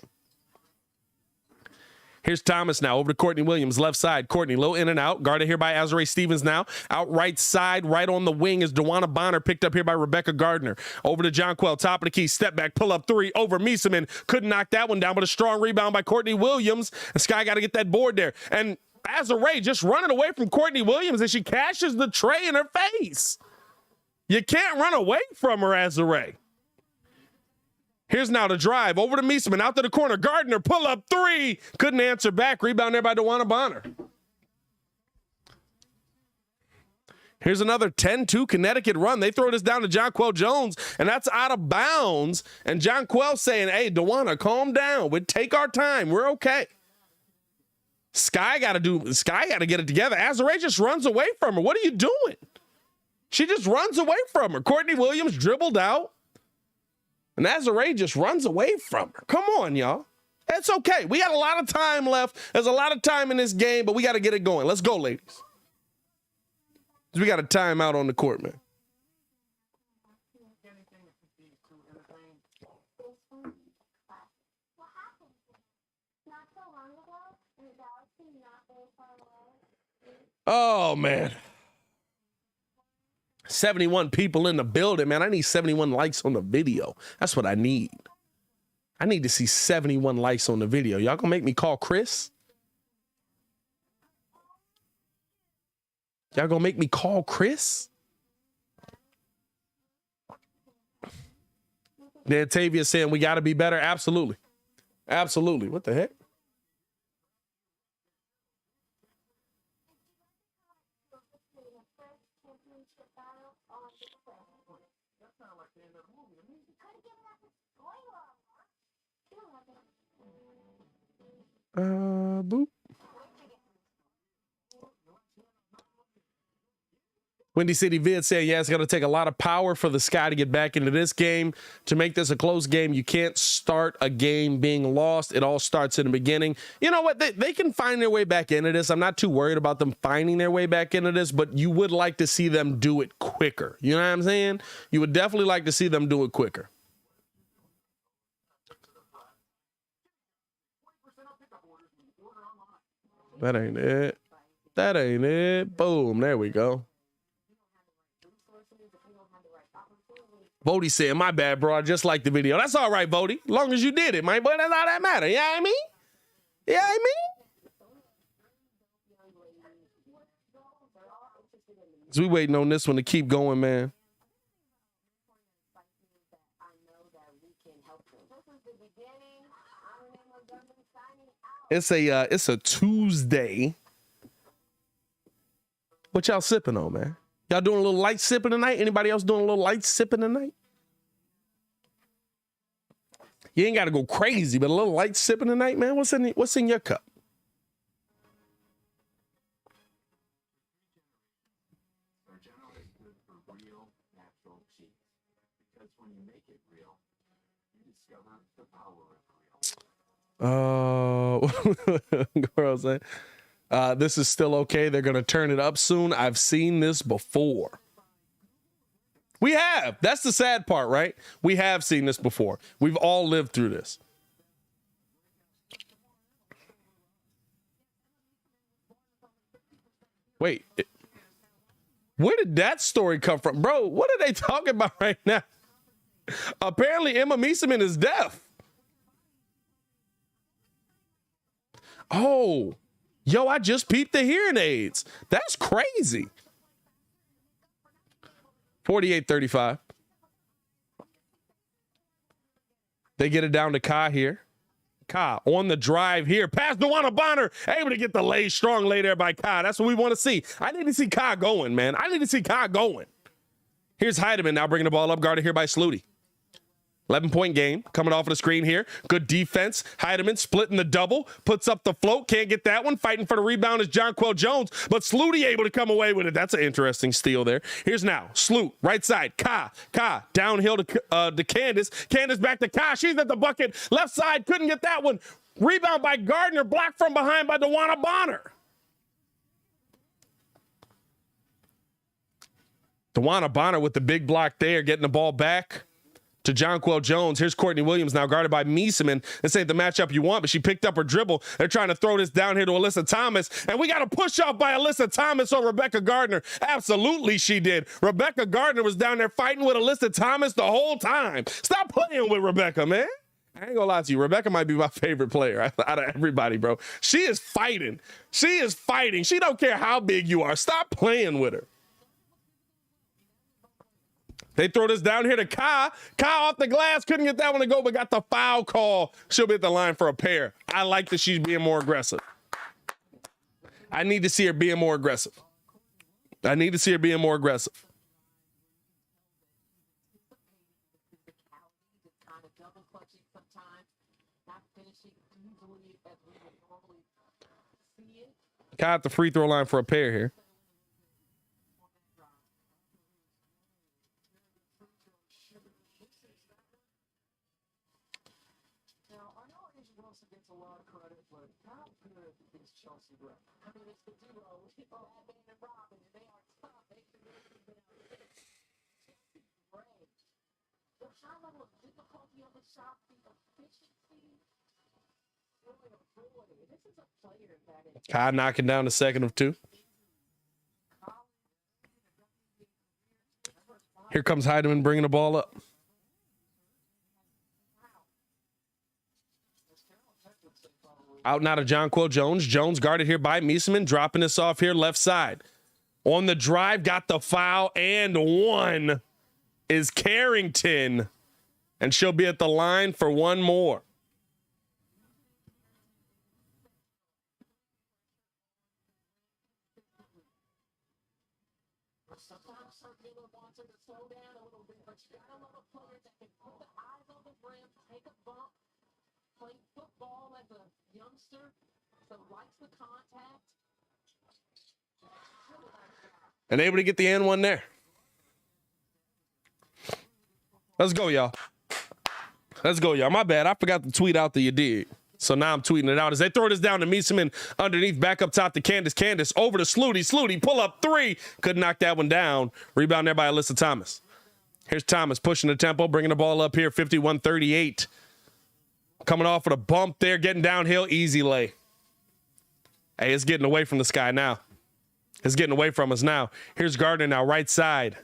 Speaker 1: Here's Thomas now over to Courtney Williams, left side. Courtney low in and out, guarded here by Azare Stevens now. Out right side, right on the wing is DeWanna Bonner, picked up here by Rebecca Gardner. Over to Jonquel, top of the key, step back, pull up three over Miesemann. Couldn't knock that one down, but a strong rebound by Courtney Williams. And Sky got to get that board there. And Azare just running away from Courtney Williams, and she cashes the tray in her face. You can't run away from her, Azare. Here's now the drive over to Miesemann, out to the corner. Gardner, pull up three. Couldn't answer back. Rebound there by DeWanna Bonner. Here's another 10-2 Connecticut run. They throw this down to Jonquel Jones, and that's out of bounds. And Jonquel saying, hey, DeWanna, calm down. We'll take our time. We're okay. Sky got to get it together. Azure just runs away from her. What are you doing? She just runs away from her. Courtney Williams dribbled out. And Azure just runs away from her. Come on, y'all. It's okay. We got a lot of time left. There's a lot of time in this game, but we got to get it going. Let's go, ladies. We got a timeout on the court, man. Oh, man. 71 people in the building, man. I need 71 likes on the video. That's what I need. I need to see 71 likes on the video. Y'all gonna make me call Chris? Y'all gonna make me call Chris? Then Tavia saying we got to be better. Absolutely. Absolutely. What the heck? Boop. Windy City Vid said, yeah, it's going to take a lot of power for the Sky to get back into this game. To make this a close game, you can't start a game being lost. It all starts in the beginning. You know what? They can find their way back into this. I'm not too worried about them finding their way back into this, but you would like to see them do it quicker. You know what I'm saying? You would definitely like to see them do it quicker. That ain't it. That ain't it. Boom. There we go. Bodie said, my bad, bro. I just liked the video. That's all right, Bodie. As long as you did it, man. But that's all that matter. You know what I mean? You know what I mean? So we waiting on this one to keep going, man. It's a Tuesday. What y'all sipping on, man? Y'all doing a little light sipping tonight? Anybody else doing a little light sipping tonight? You ain't got to go crazy, but a little light sipping tonight, man. What's in your cup? Girl saying, this is still okay. They're going to turn it up soon. I've seen this before. We have. That's the sad part, right? We have seen this before. We've all lived through this. Wait. Where did that story come from? Bro, what are they talking about right now? Apparently, Emma Mieseman is deaf. Oh, yo, I just peeped the hearing aids. That's crazy. 48-35. They get it down to Kai here. Kai on the drive here. Pass Dewana Bonner. Able to get the lay strong lay there by Kai. That's what we want to see. I need to see Kai going, man. I need to see Kai going. Here's Heidemann now bringing the ball up, guarded here by Sluty. 11-point game coming off of the screen here. Good defense. Heidemann splitting the double. Puts up the float. Can't get that one. Fighting for the rebound is Jonquel Jones. But Sluty able to come away with it. That's an interesting steal there. Here's now. Sloot. Right side. Ka. Downhill to Candace. Candace back to Ka. She's at the bucket. Left side. Couldn't get that one. Rebound by Gardner. Blocked from behind by Dewana Bonner. Dewana Bonner with the big block there. Getting the ball back to Jonquel Jones. Here's Courtney Williams now guarded by Mieseman. This ain't the matchup you want, but she picked up her dribble. They're trying to throw this down here to Alyssa Thomas, and we got a push off by Alyssa Thomas on Rebecca Gardner. Absolutely she did. Rebecca Gardner was down there fighting with Alyssa Thomas the whole time. Stop playing with Rebecca, man. I ain't gonna lie to you. Rebecca might be my favorite player out of everybody, bro. She is fighting. She is fighting. She don't care how big you are. Stop playing with her. They throw this down here to Kai. Kai off the glass. Couldn't get that one to go, but got the foul call. She'll be at the line for a pair. I like that she's being more aggressive. I need to see her being more aggressive. I need to see her being more aggressive. Kai at the free throw line for a pair here. Kai knocking down the second of two. Here comes Heidemann bringing the ball up. Out now to Jonquel Jones. Jones guarded here by Miesemann, dropping this off here left side. On the drive, got the foul, and one is Carrington. And she'll be at the line for one more. And able to get the N1 there. Let's go, y'all. Let's go, y'all. My bad. I forgot to tweet out that you did. So now I'm tweeting it out as they throw this down to Miesemann underneath, back up top to Candace. Candace over to Sluty. Sluty pull up three. Couldn't knock that one down. Rebound there by Alyssa Thomas. Here's Thomas pushing the tempo, bringing the ball up here, 51-38. Coming off with a bump there, getting downhill, easy lay. Hey, it's getting away from the sky now. It's getting away from us now. Here's Gardner now, right side.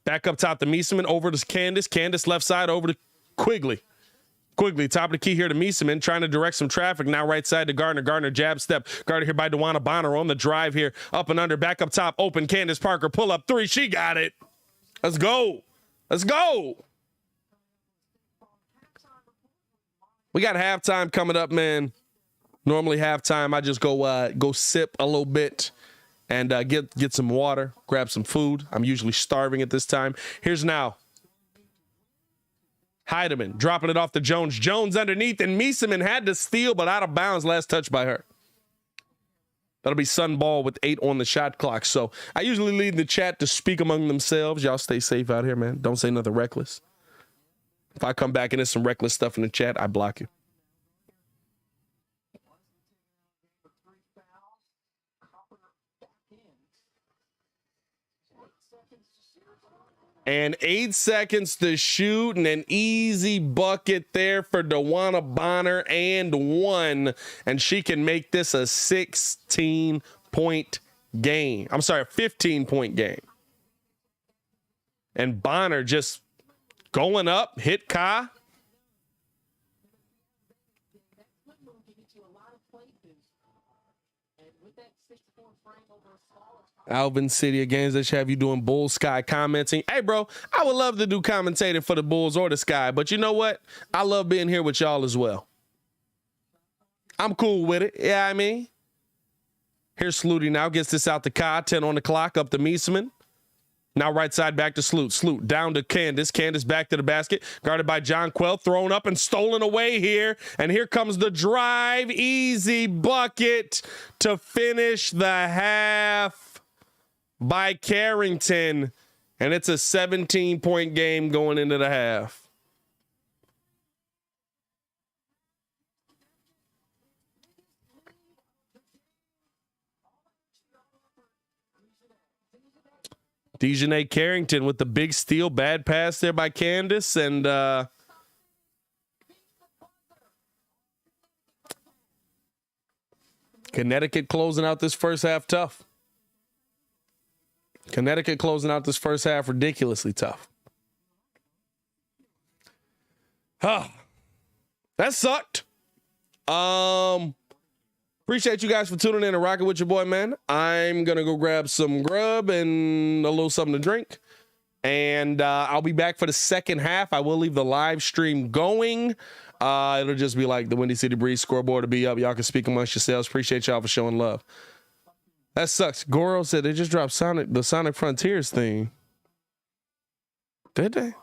Speaker 1: Back up top to Miesemann, over to Candace. Candace left side, over to Quigley. Quigley, top of the key here to Miesemann, trying to direct some traffic. Now right side to Gardner. Gardner jab step. Gardner here by DeWanna Bonner on the drive here. Up and under, back up top, open. Candace Parker, pull up three. She got it. Let's go. Let's go. We got halftime coming up, man. Normally halftime, I just go sip a little bit and get some water, grab some food. I'm usually starving at this time. Here's now Heidemann dropping it off to Jones. Jones underneath, and Miesemann had to steal, but out of bounds. Last touch by her. That'll be Sun Ball with 8 on the shot clock. So I usually leave the chat to speak among themselves. Y'all stay safe out here, man. Don't say nothing reckless. If I come back and there's some reckless stuff in the chat, I block you. And 8 seconds to shoot, and an easy bucket there for DeWanna Bonner, and one. And she can make this a 16-point game. I'm sorry, a 15-point game. And Bonner just going up, hit Kai. Alvin City of Games, that have you doing Bull Sky commenting. Hey, bro, I would love to do commentating for the Bulls or the Sky, but you know what? I love being here with y'all as well. I'm cool with it. Yeah, I mean. Here's Sluty now. Gets this out to Kai. 10 on the clock. Up to Miesemann. Now right side back to Sloot. Sloot down to Candace. Candace back to the basket. Guarded by Jonquel. Thrown up and stolen away here. And here comes the drive. Easy bucket to finish the half by Carrington. And it's a 17-point game going into the half. Dejanay Carrington with the big steal. Bad pass there by Candace. And Connecticut closing out this first half tough. Connecticut closing out this first half ridiculously tough. That sucked. Appreciate you guys for tuning in and rocking with your boy, man. I'm going to go grab some grub and a little something to drink. And I'll be back for the second half. I will leave the live stream going. It'll just be like the Windy City Breeze scoreboard to be up. Y'all can speak amongst yourselves. Appreciate y'all for showing love. That sucks. Goro said they just dropped the Sonic Frontiers thing. Did they? I'm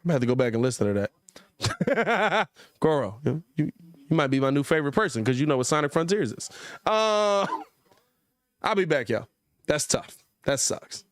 Speaker 1: gonna have to go back and listen to that. Goro, you might be my new favorite person because you know what Sonic Frontiers is. I'll be back, y'all. That's tough. That sucks.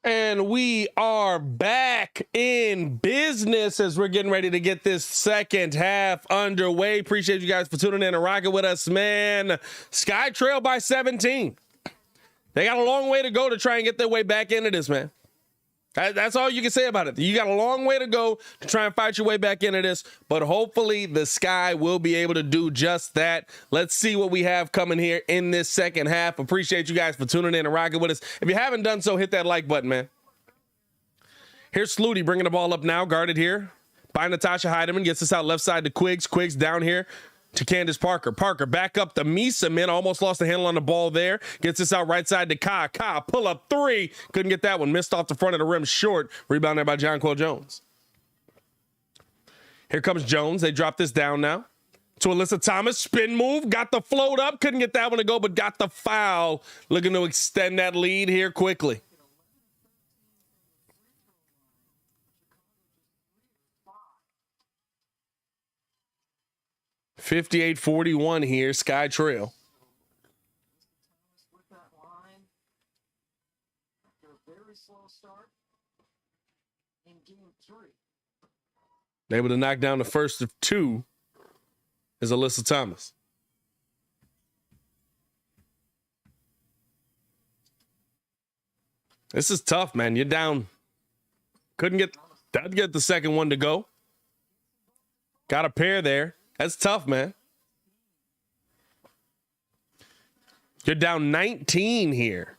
Speaker 1: And we are back in business as we're getting ready to get this second half underway. Appreciate you guys for tuning in and rocking with us, man. Sky trail by 17. They got a long way to go to try and get their way back into this, man. That's all you can say about it. You got a long way to go to try and fight your way back into this, but hopefully the Sky will be able to do just that. Let's see what we have coming here in this second half. Appreciate you guys for tuning in and rocking with us. If you haven't done so, hit that like button, man. Here's Sluty bringing the ball up now, guarded here by Natasha Heidemann. Gets this out left side to Quiggs. Quiggs down here to Candace Parker. Parker back up to Misa, man. Almost lost the handle on the ball there. Gets this out right side to Ka. Ka, pull up three. Couldn't get that one. Missed off the front of the rim short. Rebound there by Jonquel Jones. Here comes Jones. They drop this down now to Alyssa Thomas. Spin move. Got the float up. Couldn't get that one to go, but got the foul. Looking to extend that lead here quickly. .58-41 here, Sky Trail. Able to knock down the first of two is Alyssa Thomas. This is tough, man. You're down. Couldn't get the second one to go. Got a pair there. That's tough, man. You're down 19 here.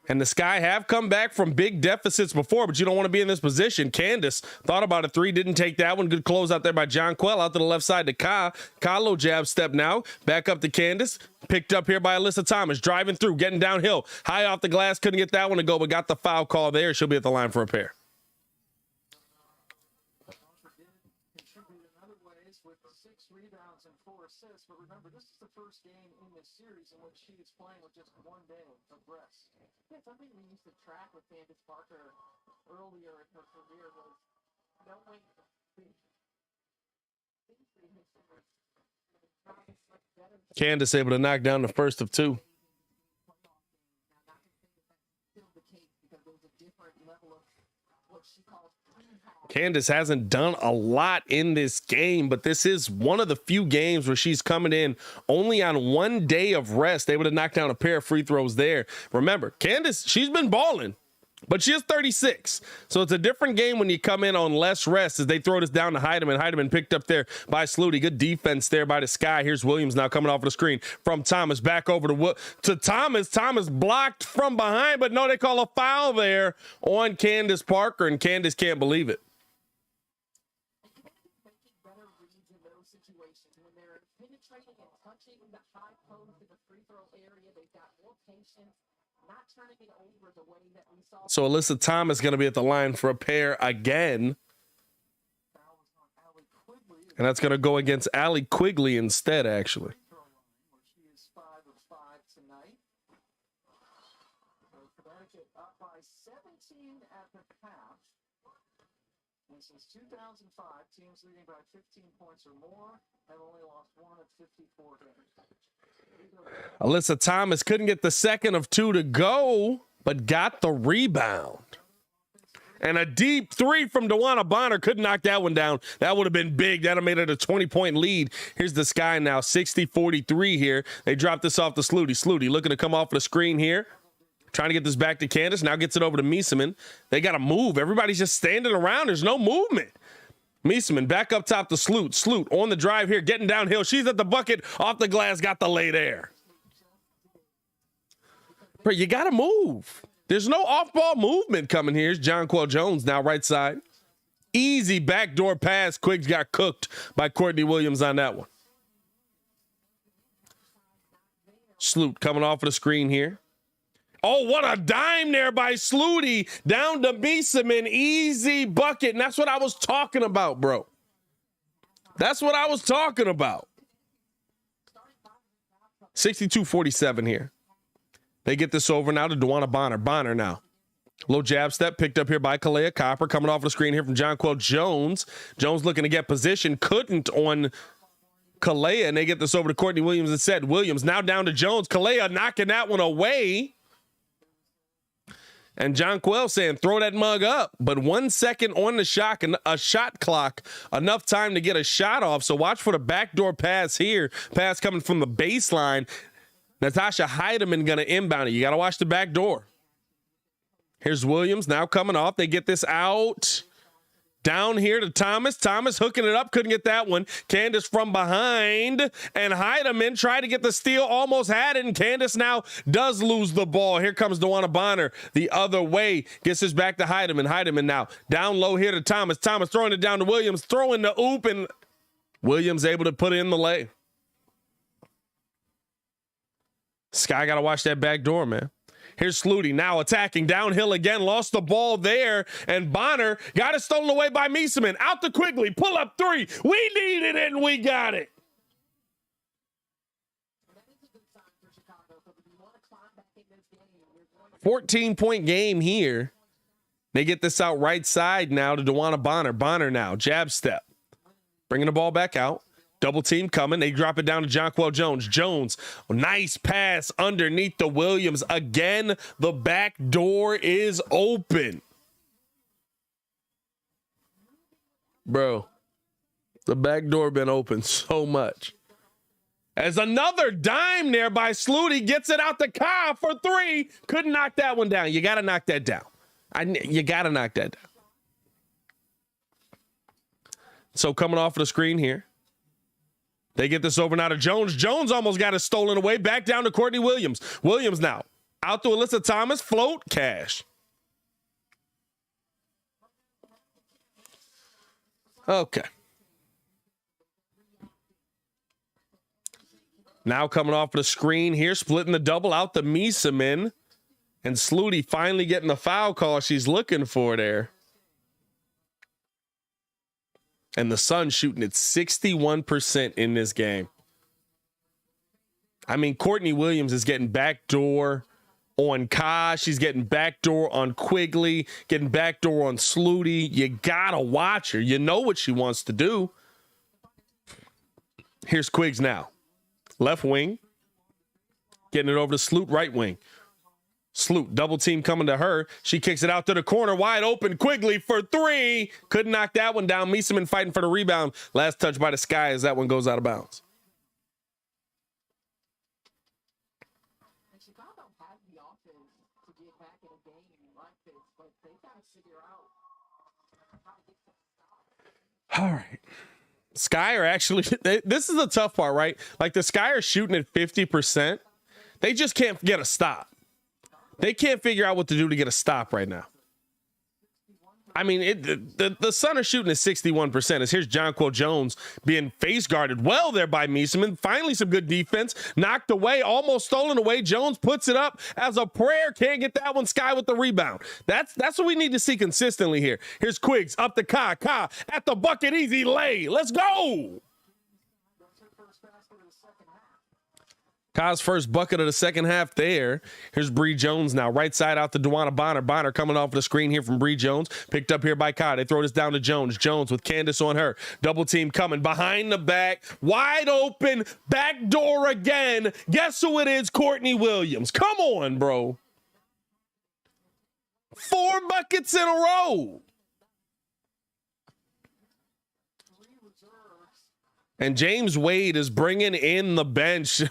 Speaker 1: And the Sky have come back from big deficits before, but you don't want to be in this position. Candace thought about a three, didn't take that one. Good close out there by Jonquel. Out to the left side to Ka. Ka, low jab step now. Back up to Candace. Picked up here by Alyssa Thomas. Driving through, getting downhill. High off the glass. Couldn't get that one to go, but got the foul call there. She'll be at the line for a pair. But remember, this is the first game in this series in which she is playing with just 1 day of rest. Yeah, something we used to track with Candace Parker earlier in her career was knowing Candace able to knock down the first of two. Candace hasn't done a lot in this game, but this is one of the few games where she's coming in only on 1 day of rest, able to knock down a pair of free throws there. Remember, Candace, she's been balling, but she is 36. So it's a different game when you come in on less rest as they throw this down to Heidemann. Heidemann picked up there by Sluty. Good defense there by the Sky. Here's Williams now coming off of the screen from Thomas. Back over to Thomas. Thomas blocked from behind, but no, they call a foul there on Candace Parker, and Candace can't believe it. So Alyssa Thomas going to be at the line for a pair again. And that's going to go against Allie Quigley instead, actually. Connecticut up by 17 at the half. And since 2005, teams leading by 15 points or more have only lost one of 54 games. Alyssa Thomas couldn't get the second of two to go, but got the rebound. And a deep three from DeWanna Bonner. Couldn't knock that one down. That would have been big. That would have made it a 20-point lead. Here's the Sky now, 60-43 here. They dropped this off to Sluty. Sluty looking to come off the screen here. Trying to get this back to Candace. Now gets it over to Mieseman. They got to move. Everybody's just standing around. There's no movement. Mieseman back up top to Sloot. Sloot on the drive here, getting downhill. She's at the bucket. Off the glass, got the lay there. Bro, you got to move. There's no off-ball movement coming here. Here's Jonquel Jones now right side. Easy backdoor pass. Quiggs got cooked by Courtney Williams on that one. Sloot coming off of the screen here. Oh, what a dime there by Sluty. Down to Mieseman. Easy bucket. And that's what I was talking about, bro. That's what I was talking about. 62-47 here. They get this over now to DeWanna Bonner. Bonner now. Low jab step picked up here by Kalea Copper. Coming off the screen here from Jonquel Jones. Jones looking to get position. Couldn't on Kalea. And they get this over to Courtney Williams instead. Williams now down to Jones. Kalea knocking that one away. And John Quell saying, throw that mug up. But 1 second on the shot, a shot clock, enough time to get a shot off. So watch for the backdoor pass here. Pass coming from the baseline. Natasha Heidemann going to inbound it. You got to watch the back door. Here's Williams now coming off. They get this out. Down here to Thomas. Thomas hooking it up. Couldn't get that one. Candace from behind. And Heidemann tried to get the steal. Almost had it. And Candace now does lose the ball. Here comes DeWanna Bonner the other way. Gets this back to Heidemann. Heidemann now down low here to Thomas. Thomas throwing it down to Williams. Throwing the oop. And Williams able to put in the lay. Sky got to watch that back door, man. Here's Sluty now attacking downhill again. Lost the ball there. And Bonner got it stolen away by Mieseman. Out to Quigley. Pull up three. We needed it and we got it. A 14-point game here. They get this out right side now to DeWanna Bonner. Bonner now. Jab step. Bringing the ball back out. Double team coming. They drop it down to Jonquel Jones. Jones, nice pass underneath the Williams. Again, the back door is open. Bro, the back door been open so much. As another dime there by Sluty gets it out to Ka for three. Couldn't knock that one down. You got to knock that down. You got to knock that down. So coming off of the screen here. They get this over now to Jones. Jones almost got it stolen away. Back down to Courtney Williams. Williams now. Out to Alyssa Thomas. Float. Cash. Okay. Now coming off the screen here. Splitting the double out to Mieseman. And Sluty finally getting the foul call she's looking for there. And the Suns shooting at 61% in this game. I mean, Courtney Williams is getting backdoor on Ka. She's getting backdoor on Quigley, getting backdoor on Sluty. You got to watch her. You know what she wants to do. Here's Quiggs now. Left wing. Getting it over to Sloot, right wing. Sloot, double team coming to her. She kicks it out to the corner, wide open. Quigley for three. Couldn't knock that one down. Mieseman fighting for the rebound. Last touch by the Sky as that one goes out of bounds. All right. Sky are actually, this is the tough part, right? Like the Sky are shooting at 50%. They just can't get a stop. They can't figure out what to do to get a stop right now. I mean, the Sun are shooting at 61%. As here's Jonquel Jones being face guarded well there by Mieseman. Finally, some good defense. Knocked away, almost stolen away. Jones puts it up as a prayer. Can't get that one. Sky with the rebound. That's what we need to see consistently here. Here's Quiggs up to Ka. Ka at the bucket. Easy lay. Let's go. Ka's first bucket of the second half there. Here's Bree Jones now. Right side out to DeWanna Bonner. Bonner coming off the screen here from Bree Jones. Picked up here by Ka. They throw this down to Jones. Jones with Candace on her. Double team coming. Behind the back. Wide open. Back door again. Guess who it is? Courtney Williams. Come on, bro. 4 buckets in a row. And James Wade is bringing in the bench.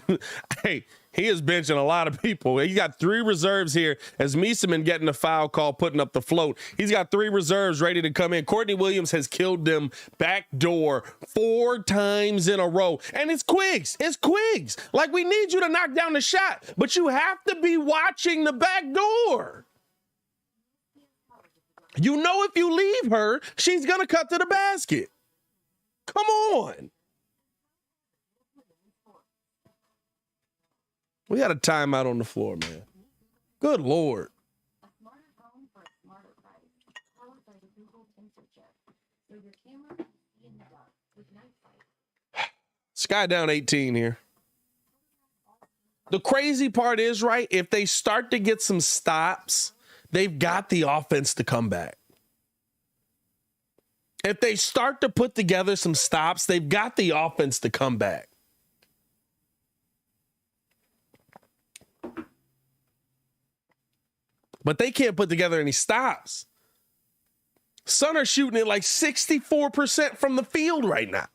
Speaker 1: Hey, he is benching a lot of people. He got 3 reserves here as Mieseman getting a foul call, putting up the float. He's got 3 reserves ready to come in. Courtney Williams has killed them backdoor 4 times in a row. And it's Quiggs. It's Quiggs. Like, we need you to knock down the shot, but you have to be watching the back door. You know if you leave her, she's going to cut to the basket. Come on. We got a timeout on the floor, man. Good Lord. Sky down 18 here. The crazy part is, right, if they start to get some stops, they've got the offense to come back. If they start to put together some stops, they've got the offense to come back. but they can't put together any stops. Sun are shooting at like 64% from the field right now.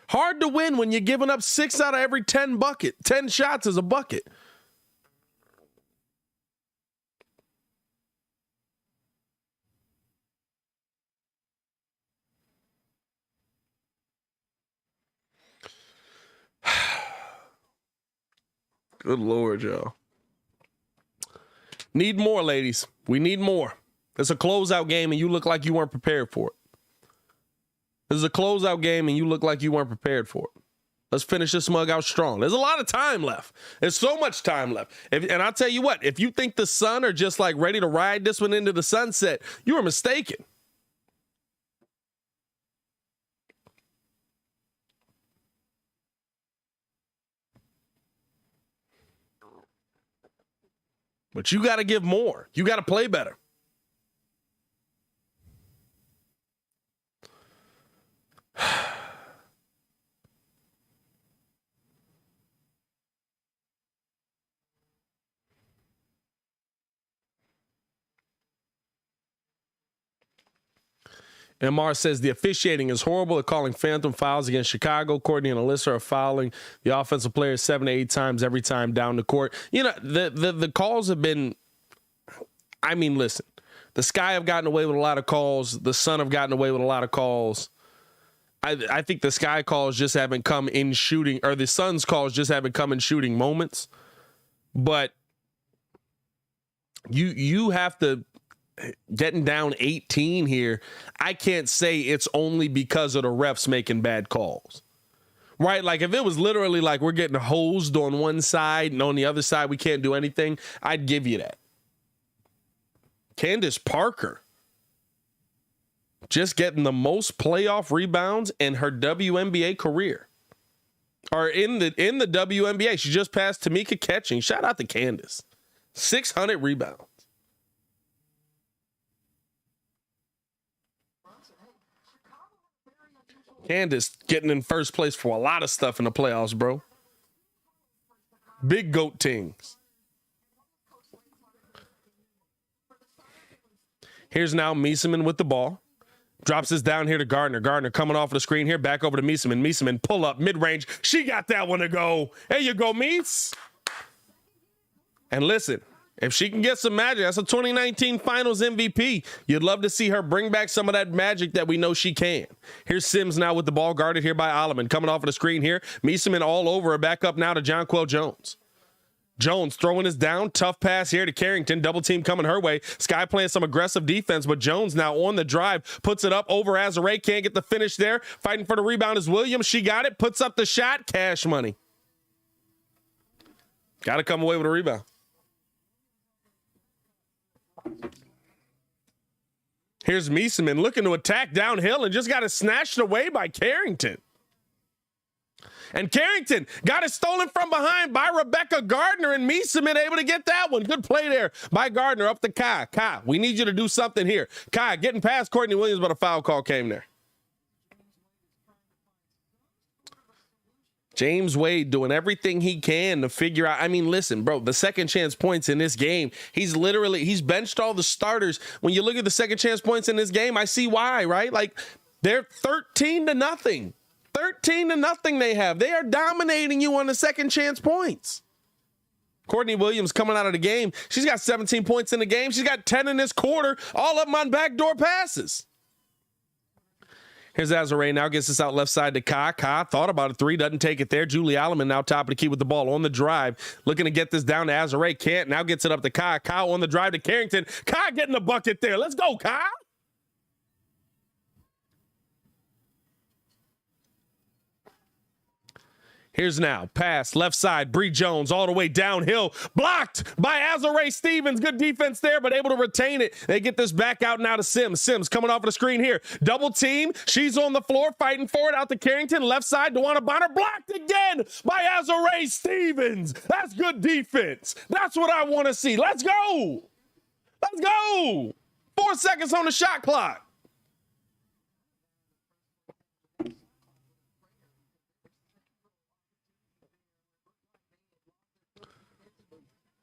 Speaker 1: Hard to win when you're giving up 6 out of every 10 shots is a bucket. Good Lord, y'all. Need more, ladies. We need more. It's a closeout game, and you look like you weren't prepared for it. This is a closeout game, and you look like you weren't prepared for it. Let's finish this mug out strong. There's a lot of time left. There's so much time left. And I'll tell you what, if you think the Sun are just like ready to ride this one into the sunset, you are mistaken. But you got to give more. You got to play better. MR says the officiating is horrible. They're calling phantom fouls against Chicago. Courtney and Alyssa are fouling the offensive players 7 to 8 times every time down the court. You know, the calls have been, I mean, listen, the Sky have gotten away with a lot of calls. The Sun have gotten away with a lot of calls. I think the Sky calls just haven't come in shooting, or the Sun's calls just haven't come in shooting moments. But you have to, getting down 18 here, I can't say it's only because of the refs making bad calls. Right? Like if it was literally like we're getting hosed on one side and on the other side we can't do anything, I'd give you that. Candace Parker just getting the most playoff rebounds in her WNBA career. Or in the WNBA. She just passed Tamika Catching. Shout out to Candace. 600 rebounds. Candace getting in first place for a lot of stuff in the playoffs, bro. Big goat tings. Here's now Mieseman with the ball. Drops this down here to Gardner. Gardner coming off the screen here. Back over to Mieseman. Mieseman pull up mid-range. She got that one to go. There you go, Mies. And listen, if she can get some magic, that's a 2019 Finals MVP. You'd love to see her bring back some of that magic that we know she can. Here's Sims now with the ball guarded here by Alleman. Coming off of the screen here. Mieseman all over her. Back up now to Jonquel Jones. Jones throwing this down. Tough pass here to Carrington. Double team coming her way. Sky playing some aggressive defense, but Jones now on the drive. Puts it up over Azare. Can't get the finish there. Fighting for the rebound is Williams. She got it. Puts up the shot. Cash money. Got to come away with a rebound. Here's Mieseman looking to attack downhill and just got it snatched away by Carrington. And Carrington got it stolen from behind by Rebecca Gardner, and Mieseman able to get that one. Good play there by Gardner up to Kai. Kai, we need you to do something here. Kai getting past Courtney Williams, but a foul call came there. James Wade doing everything he can to figure out. I mean, listen, bro, the second chance points in this game, he's benched all the starters. When you look at the second chance points in this game, I see why, right? Like, they're 13-0. 13-0 they have. They are dominating you on the second chance points. Courtney Williams coming out of the game. She's got 17 points in the game. She's got 10 in this quarter, all of them on backdoor passes. Here's Azare now, gets this out left side to Kai. Kai thought about a three, doesn't take it there. Julie Alleman now top of the key with the ball on the drive. Looking to get this down to Azare. Can't. Now gets it up to Kai. Kai on the drive to Carrington. Kai getting the bucket there. Let's go, Kai. Here's now, pass, left side, Bree Jones all the way downhill, blocked by Azare Stevens. Good defense there, but able to retain it. They get this back out now to Sims. Sims coming off of the screen here. Double team, she's on the floor, fighting for it out to Carrington. Left side, DeWanna Bonner, blocked again by Azare Stevens. That's good defense. That's what I want to see. Let's go. Let's go. 4 seconds on the shot clock.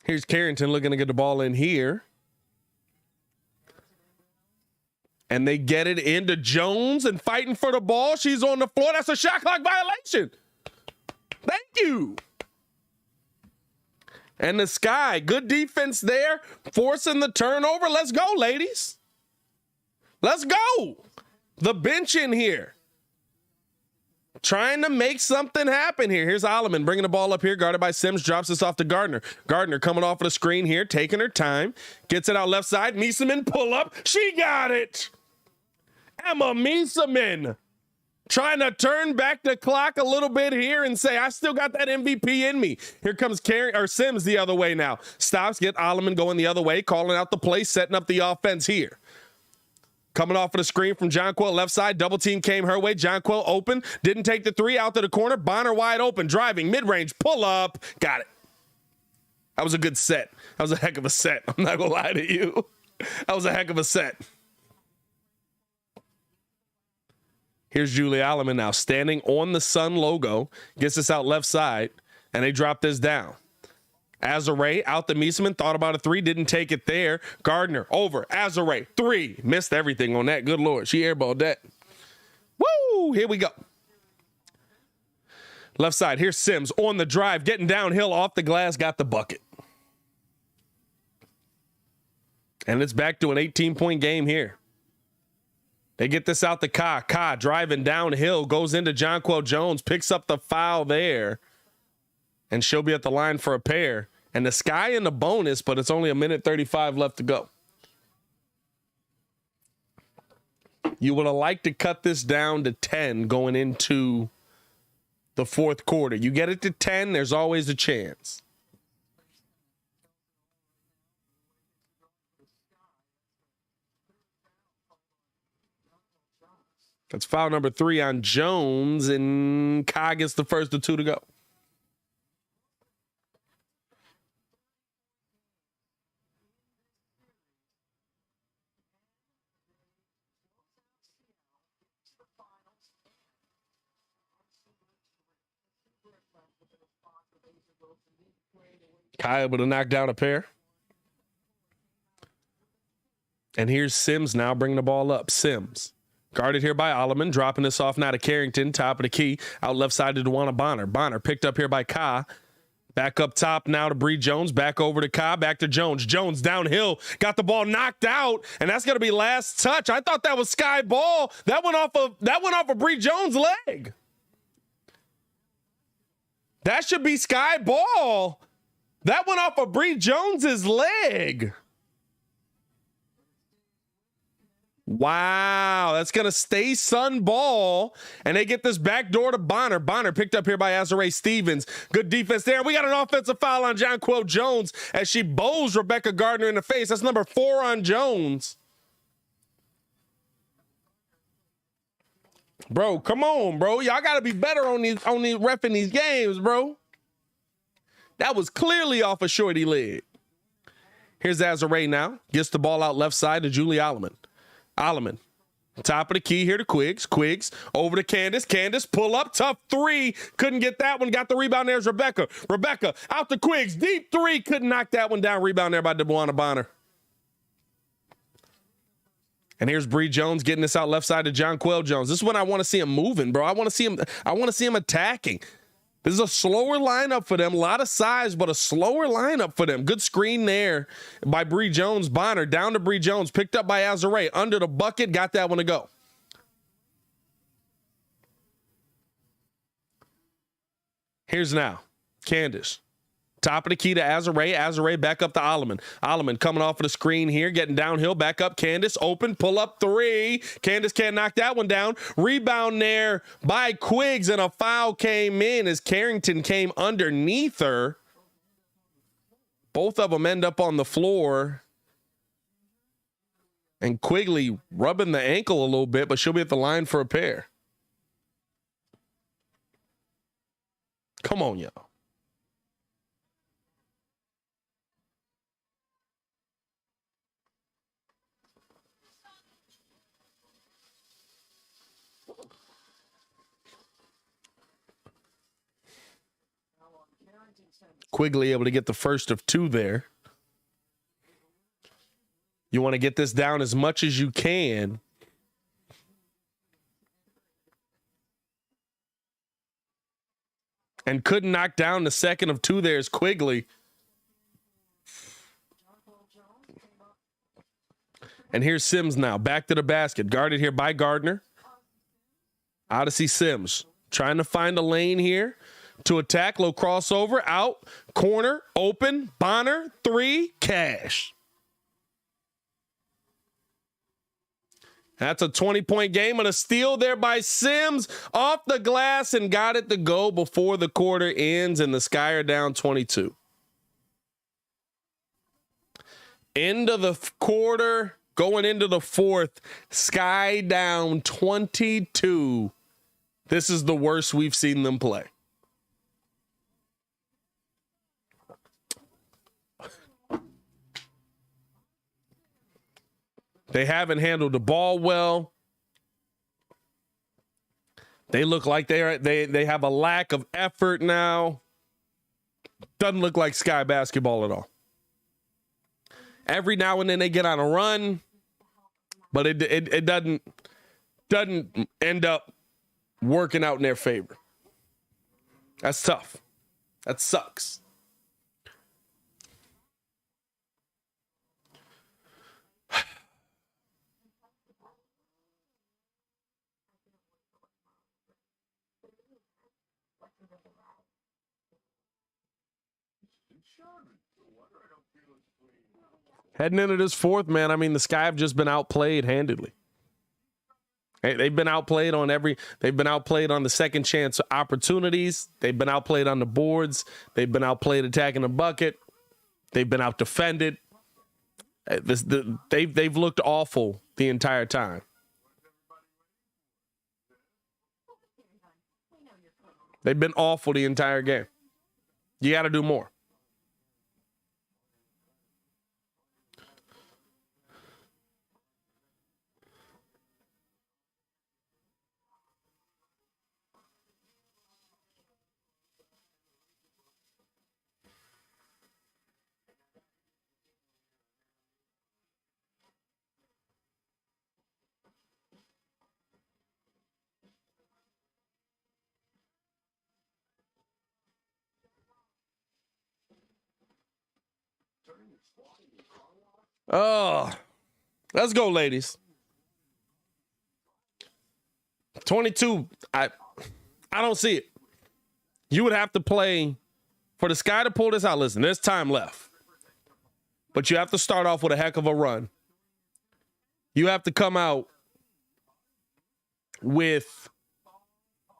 Speaker 1: Here's Carrington looking to get the ball in here. And they get it into Jones and fighting for the ball. She's on the floor. That's a shot clock violation. Thank you. And the Sky, good defense there, forcing the turnover. Let's go, ladies. Let's go. The bench in here. Trying to make something happen here. Here's Alleman bringing the ball up here, guarded by Sims, drops this off to Gardner. Gardner coming off of the screen here, taking her time. Gets it out left side. Mieseman pull up. She got it. Emma Mieseman trying to turn back the clock a little bit here and say, I still got that MVP in me. Here comes Sims the other way now. Stops, get Alleman going the other way, calling out the play, setting up the offense here. Coming off of the screen from Jonquil, left side, double team came her way. Jonquil open, didn't take the three, out to the corner. Bonner wide open, driving, mid-range, pull up, got it. That was a good set. That was a heck of a set. I'm not gonna lie to you. That was a heck of a set. Here's Julie Alleman now, standing on the Sun logo, gets this out left side, and they drop this down. Azare out the Mieseman, thought about a three, didn't take it there. Gardner over, Azare, three. Missed everything on that. Good Lord, she airballed that. Woo, here we go. Left side, here's Sims on the drive, getting downhill off the glass, got the bucket. And it's back to an 18-point game here. They get this out to Ka. Ka driving downhill, goes into Jonquil Jones, picks up the foul there. And she'll be at the line for a pair. And the Sky in the bonus, but it's only 1:35 left to go. You would have liked to cut this down to 10 going into the fourth quarter. You get it to 10, there's always a chance. That's foul number 3 on Jones, and Ka gets the first of 2 to go. Ka able to knock down a pair. And here's Sims now bringing the ball up. Sims. Guarded here by Alleman, dropping this off now to Carrington, top of the key, out left side to DeWanna Bonner. Bonner picked up here by Ka. Back up top now to Bree Jones, back over to Ka, back to Jones. Jones downhill, got the ball knocked out, and that's gonna be last touch. I thought that was Sky ball. That went off of Bree Jones' leg. That should be Sky ball. That went off of Bree Jones's leg. Wow, that's going to stay Sun ball, and they get this back door to Bonner. Bonner picked up here by Azare Stevens. Good defense there. We got an offensive foul on Jonquil Jones as she bows Rebecca Gardner in the face. That's number 4 on Jones. Bro, come on, bro. Y'all got to be better on these reffing these games, bro. That was clearly off a shorty leg. Here's Azare now. Gets the ball out left side to Julie Alleman. Alleman, top of the key here to Quiggs. Quiggs over to Candace. Candace, pull up, tough 3. Couldn't get that one. Got the rebound. There's Rebecca. Rebecca out to Quiggs. Deep 3. Couldn't knock that one down. Rebound there by DeWanna Bonner. And here's Bree Jones getting this out left side to Jonquil Jones. This is when I want to see him moving, bro. I want to see him attacking. This is a slower lineup for them. A lot of size, but a slower lineup for them. Good screen there by Bree Jones. Bonner down to Bree Jones. Picked up by Azare. Under the bucket. Got that one to go. Here's now Candace. Top of the key to Azare. Azare back up to Alleman. Alleman coming off of the screen here. Getting downhill. Back up. Candace open. Pull up 3. Candace can't knock that one down. Rebound there by Quiggs, and a foul came in as Carrington came underneath her. Both of them end up on the floor. And Quigley rubbing the ankle a little bit, but she'll be at the line for a pair. Come on, y'all. Quigley able to get the first of two there. You want to get this down as much as you can. And couldn't knock down the second of two there is Quigley. And here's Sims now. Back to the basket. Guarded here by Gardner. Odyssey Sims. Trying to find a lane here to attack. Low crossover. Out. Corner. Open. Bonner. Three. Cash. That's a 20-point game and a steal there by Sims off the glass and got it to go before the quarter ends, and the Sky are down 22. End of the quarter, going into the fourth, Sky down 22. This is the worst we've seen them play. They haven't handled the ball well. They look like they have a lack of effort now. Doesn't look like Sky basketball at all. Every now and then they get on a run, but it doesn't end up working out in their favor. That's tough. That sucks. Heading into this fourth, man, I mean, the Sky have just been outplayed handedly. They've been outplayed on the second chance opportunities. They've been outplayed on the boards. They've been outplayed attacking the bucket. They've been out defended. They've looked awful the entire time. They've been awful the entire game. You got to do more. Oh, let's go, ladies. 22. I don't see it. You would have to play for the Sky to pull this out. Listen, there's time left, but you have to start off with a heck of a run. You have to come out with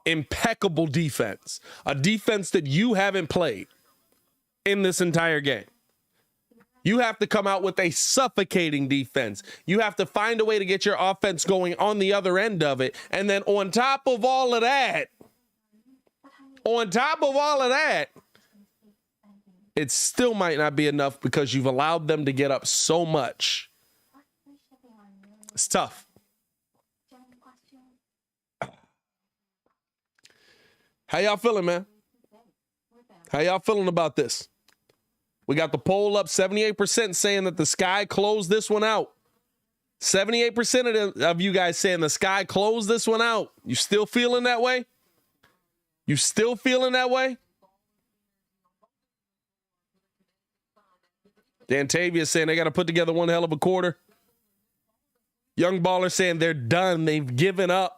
Speaker 1: impeccable defense, a defense that you haven't played in this entire game. You have to come out with a suffocating defense. You have to find a way to get your offense going on the other end of it. And then on top of all of that, it still might not be enough because you've allowed them to get up so much. It's tough. How y'all feeling, man? How y'all feeling about this? We got the poll up, 78% saying that the Sky closed this one out. 78% of you guys saying the Sky closed this one out. You still feeling that way? You still feeling that way? Dantavia saying they got to put together one hell of a quarter. Young Baller saying they're done. They've given up.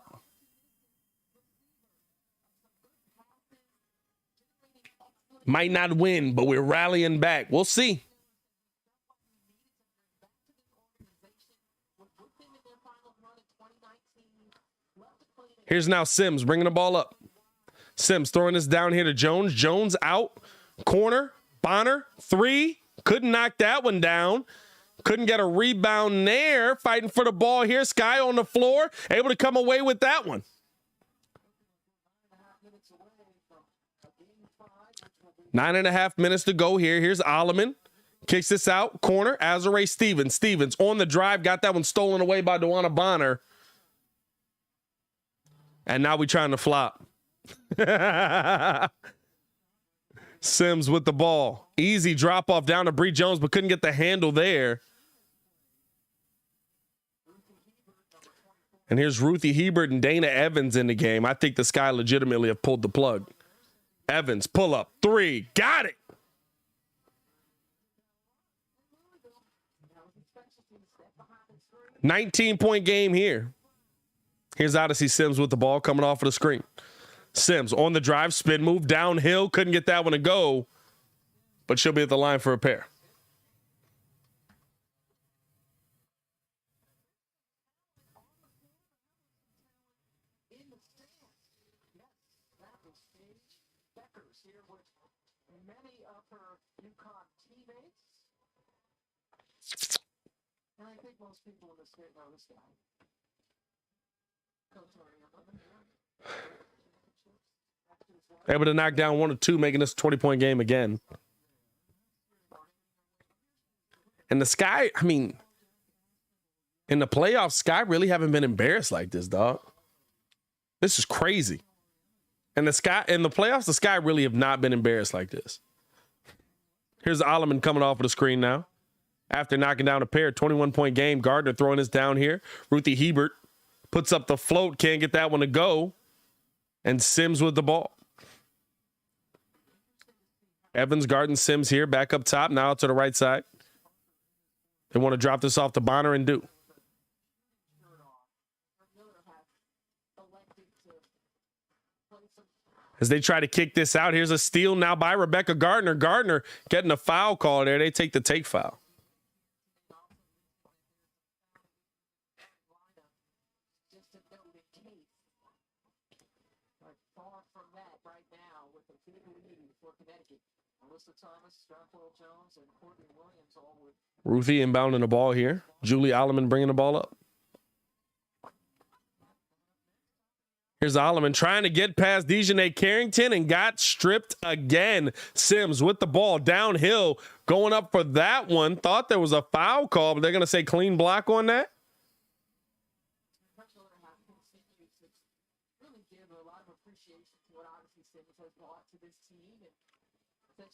Speaker 1: Might not win, but we're rallying back. We'll see. Here's now Sims bringing the ball up. Sims throwing this down here to Jones. Jones out. Corner. Bonner. Three. Couldn't knock that one down. Couldn't get a rebound there. Fighting for the ball here. Sky on the floor. Able to come away with that one. 9.5 minutes to go here. Here's Alleman. Kicks this out. Corner. Azare Stevens. Stevens on the drive. Got that one stolen away by Dewana Bonner. And now we're trying to flop. Sims with the ball. Easy drop off down to Bree Jones, but couldn't get the handle there. And here's Ruthie Hebert and Dana Evans in the game. I think the Sky legitimately have pulled the plug. Evans, pull up, 3, got it. $19-point game here. Here's Odyssey Sims with the ball coming off of the screen. Sims on the drive, spin move, downhill. Couldn't get that one to go, but she'll be at the line for a pair.
Speaker 2: I think most people in the state know this guy.
Speaker 1: Able to knock down 1 or 2, making this a 20-point game again. And the Sky, I mean, in the playoffs, Sky really haven't been embarrassed like this, dog. This is crazy. And the Sky, in the playoffs, the Sky really have not been embarrassed like this. Here's Alleman coming off of the screen now. After knocking down a pair, 21-point game. Gardner throwing this down here. Ruthie Hebert puts up the float, can't get that one to go. And Sims with the ball. Evans, Garden, Sims here, back up top, now to the right side. They want to drop this off to Bonner and do. As they try to kick this out, here's a steal now by Rebecca Gardner. Gardner getting a foul call there. They take the take foul. Ruthie inbounding the ball here. Julie Alleman bringing the ball up. Here's Alleman trying to get past Dejanay Carrington and got stripped again. Sims with the ball downhill, going up for that one. Thought there was a foul call, but they're going to say clean block on that.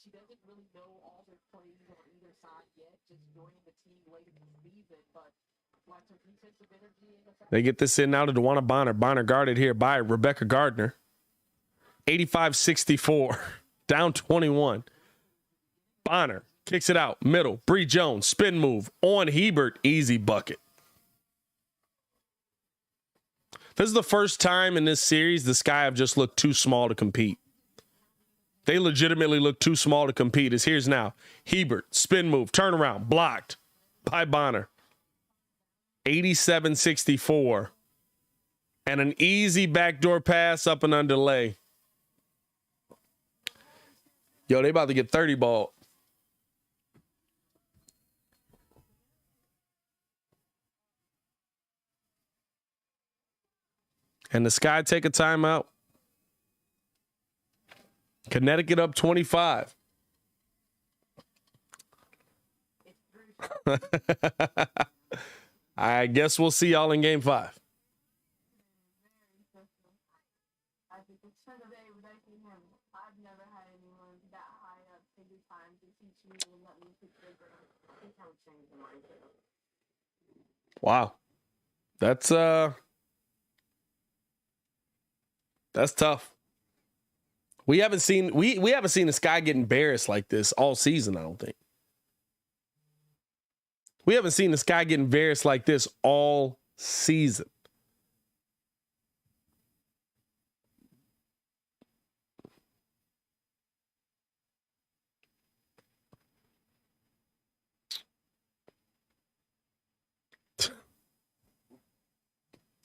Speaker 2: She doesn't really know all their plays on either side yet, just joining the team late in the season, but like her defensive energy in the
Speaker 1: they get this in now to DeWanna Bonner. Bonner guarded here by Rebecca Gardner. 85-64, down 21. Bonner kicks it out, middle. Bree Jones, spin move on Hebert, easy bucket. This is the first time in this series the Sky have just looked too small to compete. They legitimately look too small to compete. As here's now Hebert, spin move, turnaround, blocked by Bonner. 87-64. And an easy backdoor pass up and under lay. Yo, they about to get 30 ball. And the Sky take a timeout. Connecticut up 25. I guess we'll see y'all in game 5. Wow. That's tough. We haven't seen the Sky get embarrassed like this all season, I don't think. We haven't seen the Sky get embarrassed like this all season.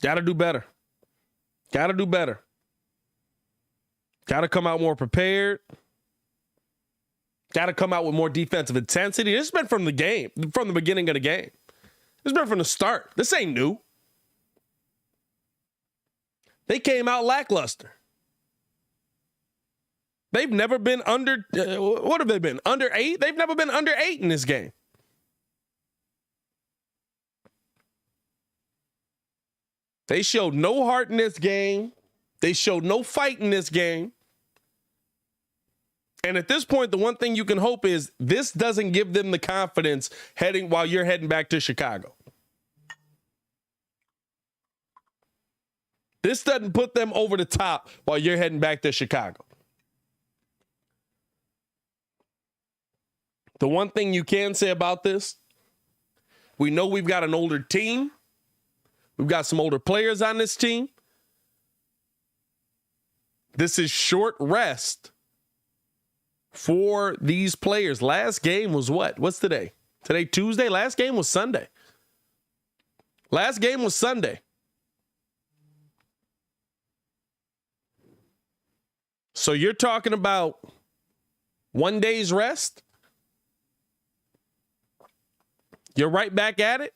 Speaker 1: Gotta do better. Gotta do better. Got to come out more prepared. Got to come out with more defensive intensity. This has been from the game, from the beginning of the game. This has been from the start. This ain't new. They came out lackluster. They've never been under, what have they been? Under 8? They've never been under 8 in this game. They showed no heart in this game. They showed no fight in this game. And at this point, the one thing you can hope is this doesn't give them the confidence while you're heading back to Chicago. This doesn't put them over the top while you're heading back to Chicago. The one thing you can say about this, we know we've got an older team. We've got some older players on this team. This is short rest for these players. Last game was what? What's today? Today, Tuesday? Last game was Sunday. Last game was Sunday. So you're talking about 1 day's rest? You're right back at it?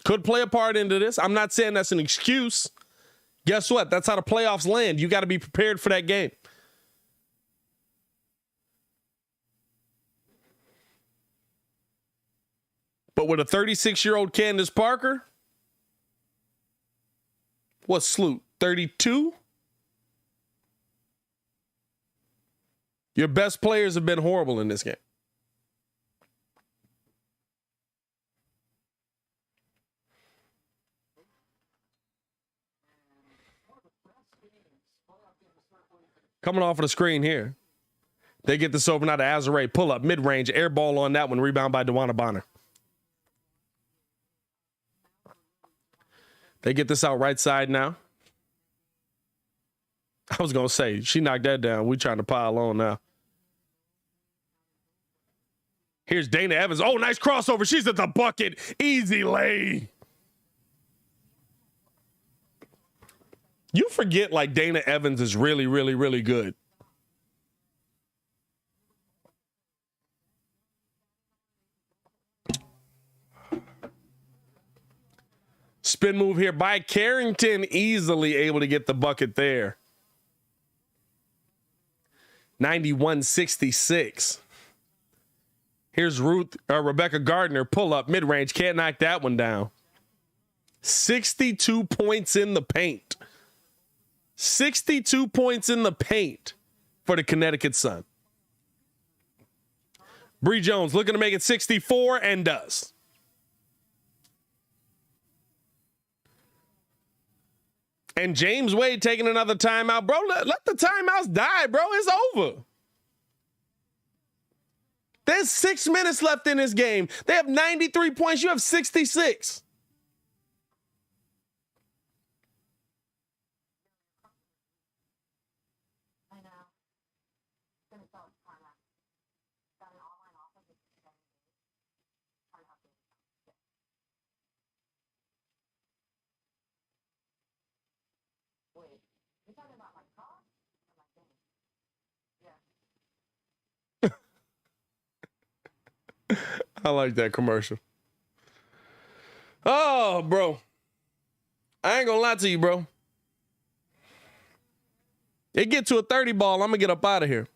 Speaker 1: Could play a part into this. I'm not saying that's an excuse. Guess what? That's how the playoffs land. You got to be prepared for that game. But with a 36-year-old Candace Parker, what's Sloot? 32? Your best players have been horrible in this game. Coming off of the screen here. They get this over now to Azare. Pull up, mid-range, air ball on that one. Rebound by DeWanna Bonner. They get this out right side now. I was going to say, she knocked that down. We trying to pile on now. Here's Dana Evans. Oh, nice crossover. She's at the bucket. Easy lay. You forget, like, Dana Evans is really, really, really good. Spin move here by Carrington, easily able to get the bucket there. 91-66. Here's Rebecca Gardner, pull up, mid-range, can't knock that one down. 62 points in the paint. 62 points in the paint for the Connecticut Sun. Bree Jones looking to make it 64 and does. And James Wade taking another timeout. Bro, let the timeouts die, bro. It's over. There's 6 minutes left in this game. They have 93 points. You have 66.
Speaker 2: I know. Gonna start with timeout. Got an online office. Wait, you're talking about my car or my game? Yeah.
Speaker 1: I like that commercial. Oh, bro. I ain't gonna lie to you, bro. It get to a 30 ball, I'm gonna get up out of here.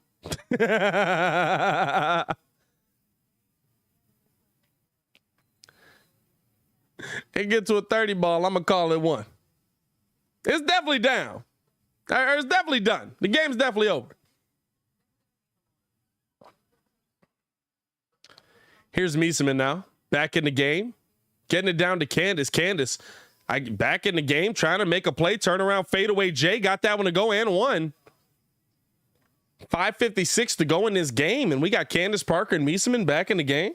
Speaker 1: It get to a 30 ball, I'm gonna call it one. It's definitely down. It's definitely done. The game's definitely over. Here's Mieseman now, back in the game, getting it down to Candace. Candace, back in the game, trying to make a play, turnaround, fadeaway. Jay got that one to go and won. 5:56 to go in this game, and we got Candace Parker and Mieseman back in the game.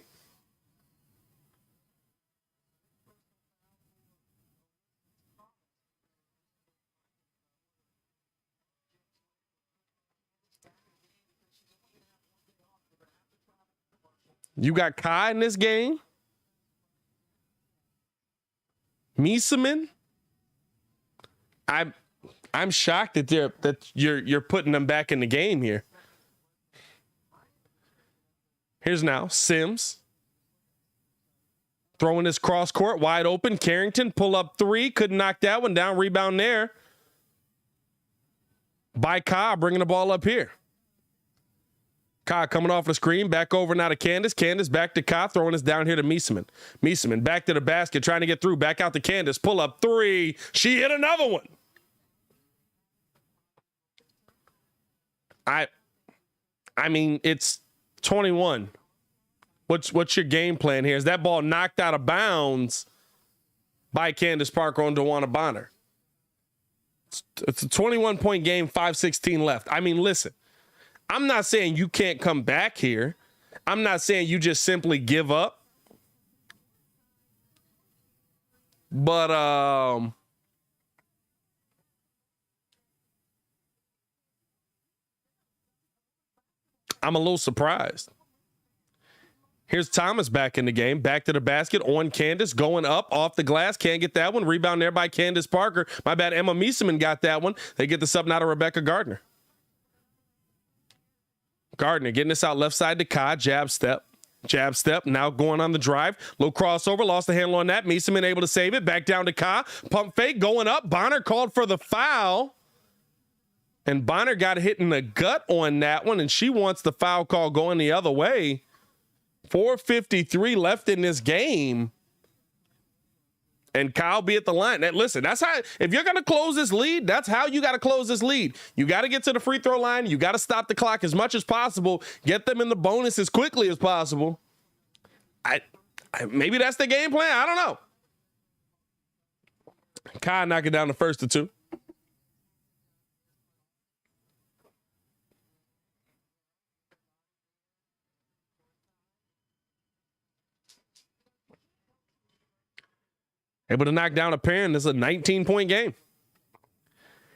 Speaker 1: You got Kai in this game. Mieseman. I'm shocked that you're putting them back in the game here. Here's now Sims throwing this cross court wide open. Carrington pull up three, couldn't knock that one down. Rebound there by Kai, bringing the ball up here. Kai coming off the screen, back over now to Candace. Candace back to Kai, throwing us down here to Mieseman. Mieseman back to the basket, trying to get through, back out to Candace. Pull up three. She hit another one. I mean, it's 21. What's your game plan here? Is that ball knocked out of bounds by Candace Parker on DeWanna Bonner? It's a 21-point game, 5:16 left. I mean, listen, I'm not saying you can't come back here. I'm not saying you just simply give up. But I'm a little surprised. Here's Thomas back in the game, back to the basket on Candace, going up off the glass. Can't get that one. Rebound there by Candace Parker. My bad, Emma Mieseman got that one. They get this up now to Rebecca Gardner. Gardner getting this out left side to Kai. Jab step. Jab step. Now going on the drive. Little crossover. Lost the handle on that. Mieseman able to save it. Back down to Kai. Pump fake going up. Bonner called for the foul. And Bonner got hit in the gut on that one. And she wants the foul call going the other way. 4:53 left in this game. And Kyle be at the line. Now, listen, that's how, if you're going to close this lead, that's how you got to close this lead. You got to get to the free throw line. You got to stop the clock as much as possible. Get them in the bonus as quickly as possible. Maybe that's the game plan. I don't know. Kyle knocking down the first of two. Able to knock down a pair, and this is a 19-point game.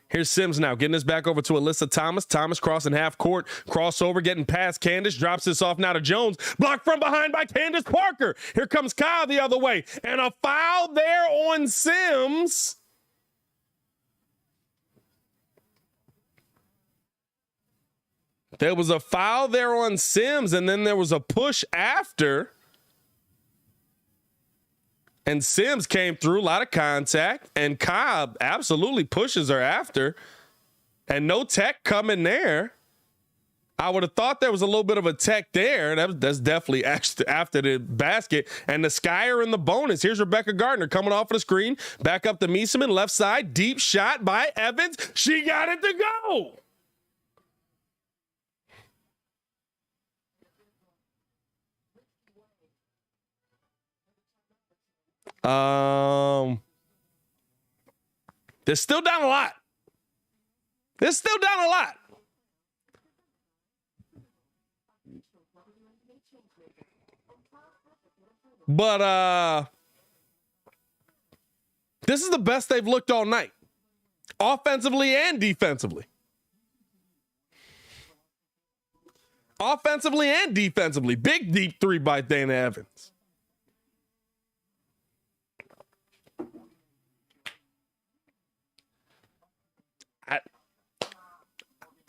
Speaker 1: Here's Sims now, getting this back over to Alyssa Thomas. Thomas crossing half court, crossover, getting past Candace, drops this off now to Jones. Blocked from behind by Candace Parker. Here comes Kyle the other way, and a foul there on Sims. There was a foul there on Sims, and then there was a push after. And Sims came through, a lot of contact, and Cobb absolutely pushes her after. And no tech coming there. I would have thought there was a little bit of a tech there. That's definitely after the basket. And the Skyer in the bonus. Here's Rebecca Gardner coming off of the screen. Back up to Mieseman, left side. Deep shot by Evans. She got it to go. They're still down a lot. But this is the best they've looked all night. Offensively and defensively. Big deep three by Dana Evans.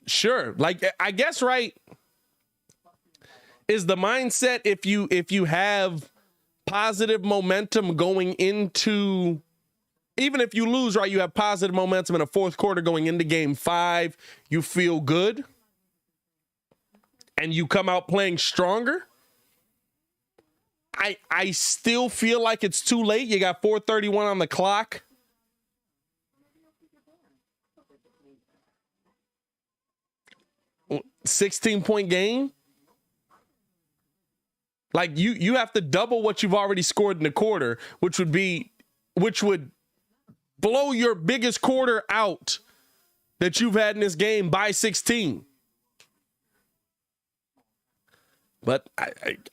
Speaker 1: Sure. Like, I guess, right, is the mindset if you have positive momentum going into, even if you lose, right, you have positive momentum in a fourth quarter going into game 5, you feel good and you come out playing stronger. I still feel like it's too late. You got 4:31 on the clock. $16-point game. Like you have to double what you've already scored in the quarter, which would blow your biggest quarter out that you've had in this game by 16. But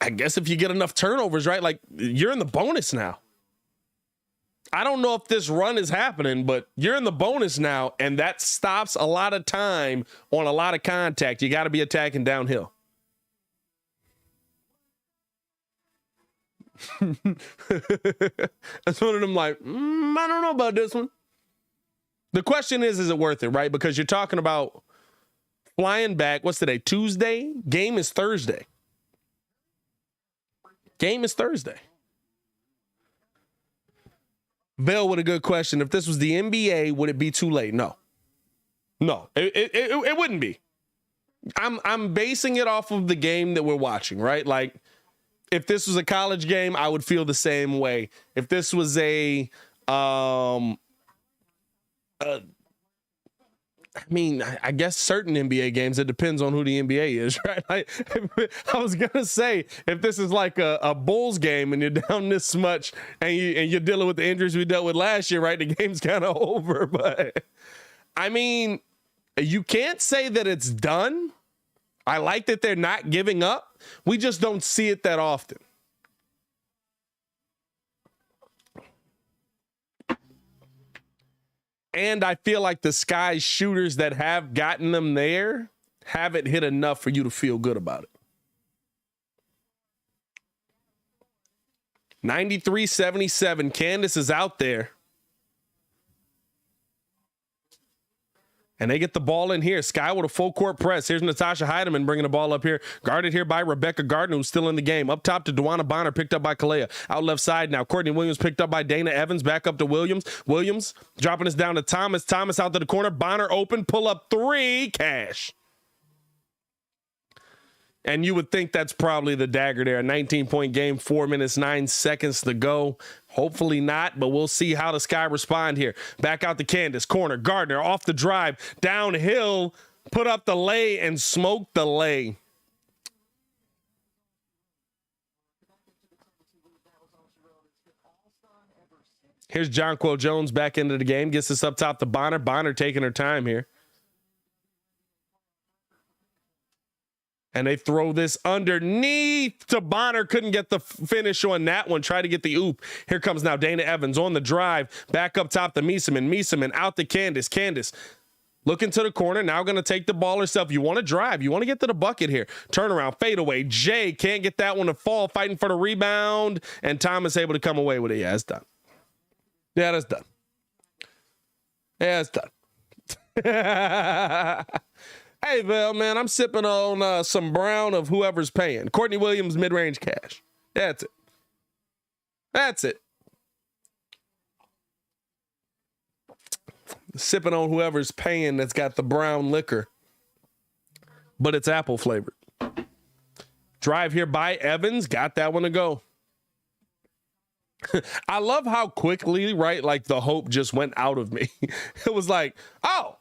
Speaker 1: I guess if you get enough turnovers, right, like you're in the bonus now. I don't know if this run is happening, but you're in the bonus now, and that stops a lot of time on a lot of contact. You got to be attacking downhill. That's one of them like, I don't know about this one. The question is it worth it, right? Because you're talking about flying back. What's today? Tuesday? Game is Thursday. Bill with a good question. If this was the NBA, would it be too late? No, it wouldn't be. I'm basing it off of the game that we're watching, right? Like if this was a college game, I would feel the same way. If this was a mean, I guess certain NBA games, it depends on who the NBA is, right? I was gonna say, if this is like a Bulls game and you're down this much and you're dealing with the injuries we dealt with last year, right? The game's kind of over. But I mean, you can't say that it's done. I like that they're not giving up. We just don't see it that often. And I feel like the Sky's shooters that have gotten them there haven't hit enough for you to feel good about it. 93-77. Candace is out there. And they get the ball in here. Sky with a full court press. Here's Natasha Heidemann bringing the ball up here. Guarded here by Rebecca Gardner, who's still in the game. Up top to Duana Bonner, picked up by Kalea. Out left side now. Courtney Williams picked up by Dana Evans. Back up to Williams. Williams dropping us down to Thomas. Thomas out to the corner. Bonner open. Pull up three. Cash. And you would think that's probably the dagger there. A 19-point game, 4 minutes, 9 seconds to go. Hopefully not, but we'll see how the Sky respond here. Back out to Candace. Corner. Gardner off the drive. Downhill. Put up the lay and smoke the lay. Here's Jonquil Jones back into the game. Gets us up top to Bonner. Bonner taking her time here. And they throw this underneath to Bonner. Couldn't get the finish on that one. Try to get the oop. Here comes now Dana Evans on the drive. Back up top to Mieseman. Mieseman out to Candace. Candace looking to the corner. Now going to take the ball herself. You want to drive. You want to get to the bucket here. Turnaround. Fade away. Jay can't get that one to fall. Fighting for the rebound. And Thomas able to come away with it. Yeah, it's done. Yeah, that's done. Yeah, it's done. Hey, Val, man, I'm sipping on some brown of whoever's paying. Courtney Williams, mid-range cash. That's it. That's it. Sipping on whoever's paying that's got the brown liquor, but it's apple flavored. Drive here by Evans. Got that one to go. I love how quickly, right, like the hope just went out of me. It was like, oh,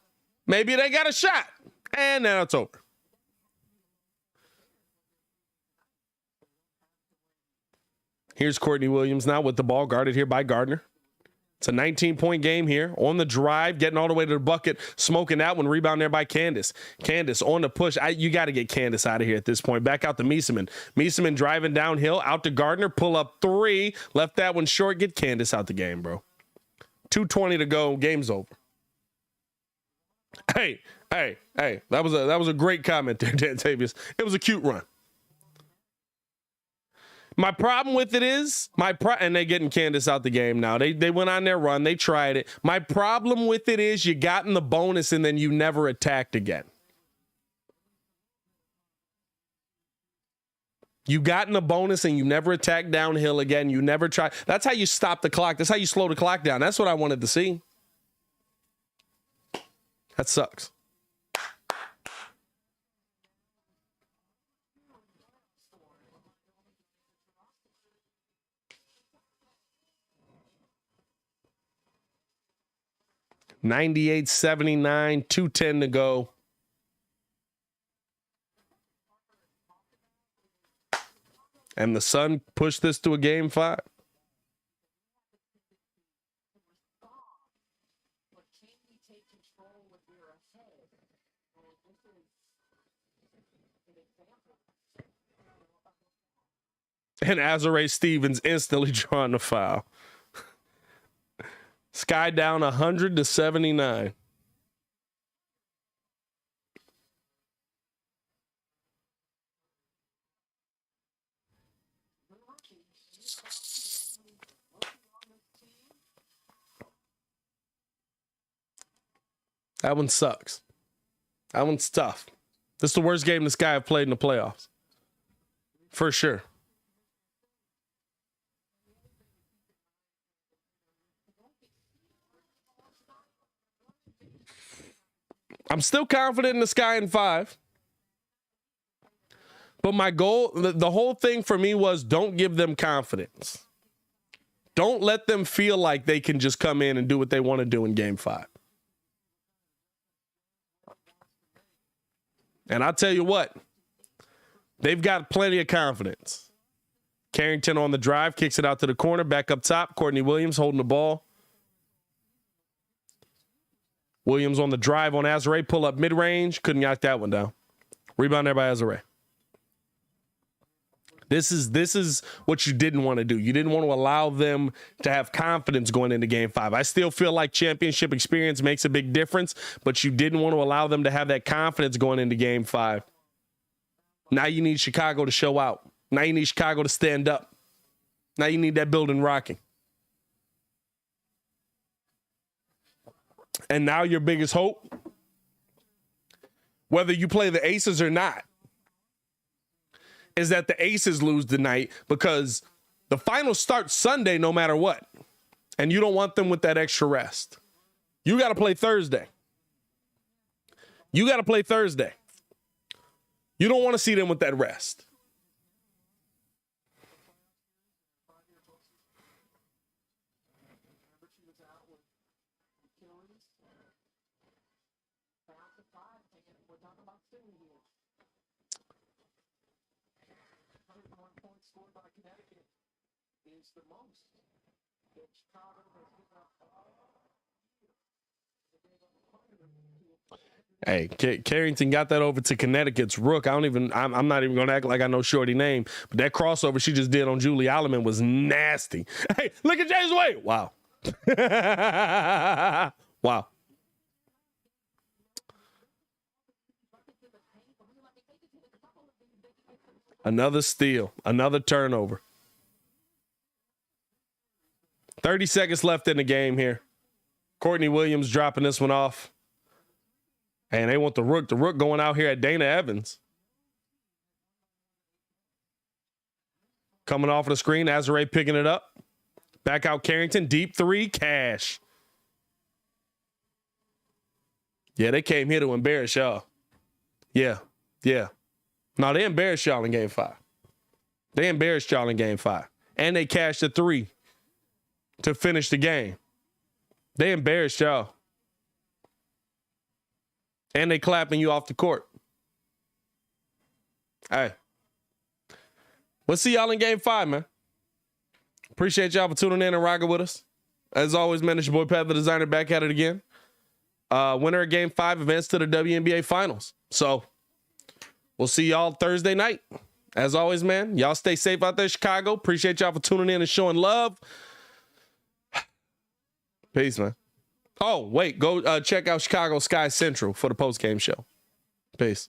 Speaker 1: maybe they got a shot. And now it's over. Here's Courtney Williams now with the ball, guarded here by Gardner. It's a 19-point game here. On the drive, getting all the way to the bucket, smoking that one. Rebound there by Candace. Candace on the push. You got to get Candace out of here at this point. Back out to Mieseman. Mieseman driving downhill, out to Gardner. Pull up three. Left that one short. Get Candace out the game, bro. 2:20 to go. Game's over. Hey. That was a great comment there, Dan Tavius. It was a cute run. My problem with it is and they're getting Candace out the game now. They went on their run. They tried it. My problem with it is you got in the bonus and then you never attacked again. You got in the bonus and you never attacked downhill again. You never tried. That's how you stop the clock. That's how you slow the clock down. That's what I wanted to see. That sucks. $98-79, 2:10 to go. And the Sun pushed this to a game 5. And Azare Stevens instantly drawing the foul. Sky down 100-79. That one sucks. That one's tough. This is the worst game the Sky have played in the playoffs. For sure. I'm still confident in the Sky in 5. But my goal, the whole thing for me was don't give them confidence. Don't let them feel like they can just come in and do what they want to do in game 5. And I'll tell you what, they've got plenty of confidence. Carrington on the drive, kicks it out to the corner, back up top. Courtney Williams holding the ball. Williams on the drive on Azare, pull up mid-range, couldn't knock that one down. Rebound there by Azare. This is what you didn't want to do. You didn't want to allow them to have confidence going into Game 5. I still feel like championship experience makes a big difference, but you didn't want to allow them to have that confidence going into Game 5. Now you need Chicago to show out. Now you need Chicago to stand up. Now you need that building rocking. And now your biggest hope, whether you play the Aces or not, is that the Aces lose tonight, because the final starts Sunday no matter what. And you don't want them with that extra rest. You got to play Thursday. You got to play Thursday. You don't want to see them with that rest.
Speaker 2: Scored by Connecticut is the most that Chicago has given up.
Speaker 1: Hey, Carrington got that over to Connecticut's Rook. I'm not even going to act like I know shorty name, but that crossover she just did on Julie Alleman was nasty. Hey, look at James Wade. Wow. Wow. Another steal, another turnover. 30 seconds left in the game here. Courtney Williams dropping this one off. And they want the Rook. The Rook going out here at Dana Evans. Coming off of the screen, Azare picking it up. Back out Carrington, deep three, cash. Yeah, they came here to embarrass y'all. Yeah. No, they embarrassed y'all in Game 5. They embarrassed y'all in Game 5. And they cashed a 3 to finish the game. They embarrassed y'all. And they clapping you off the court. Hey. We'll see y'all in Game 5, man. Appreciate y'all for tuning in and rocking with us. As always, man, it's your boy Pat the Designer back at it again. Winner of Game 5 advanced to the WNBA Finals. So we'll see y'all Thursday night. As always, man, y'all stay safe out there in Chicago. Appreciate y'all for tuning in and showing love. Peace, man. Oh, wait, go check out Chicago Sky Central for the post-game show. Peace.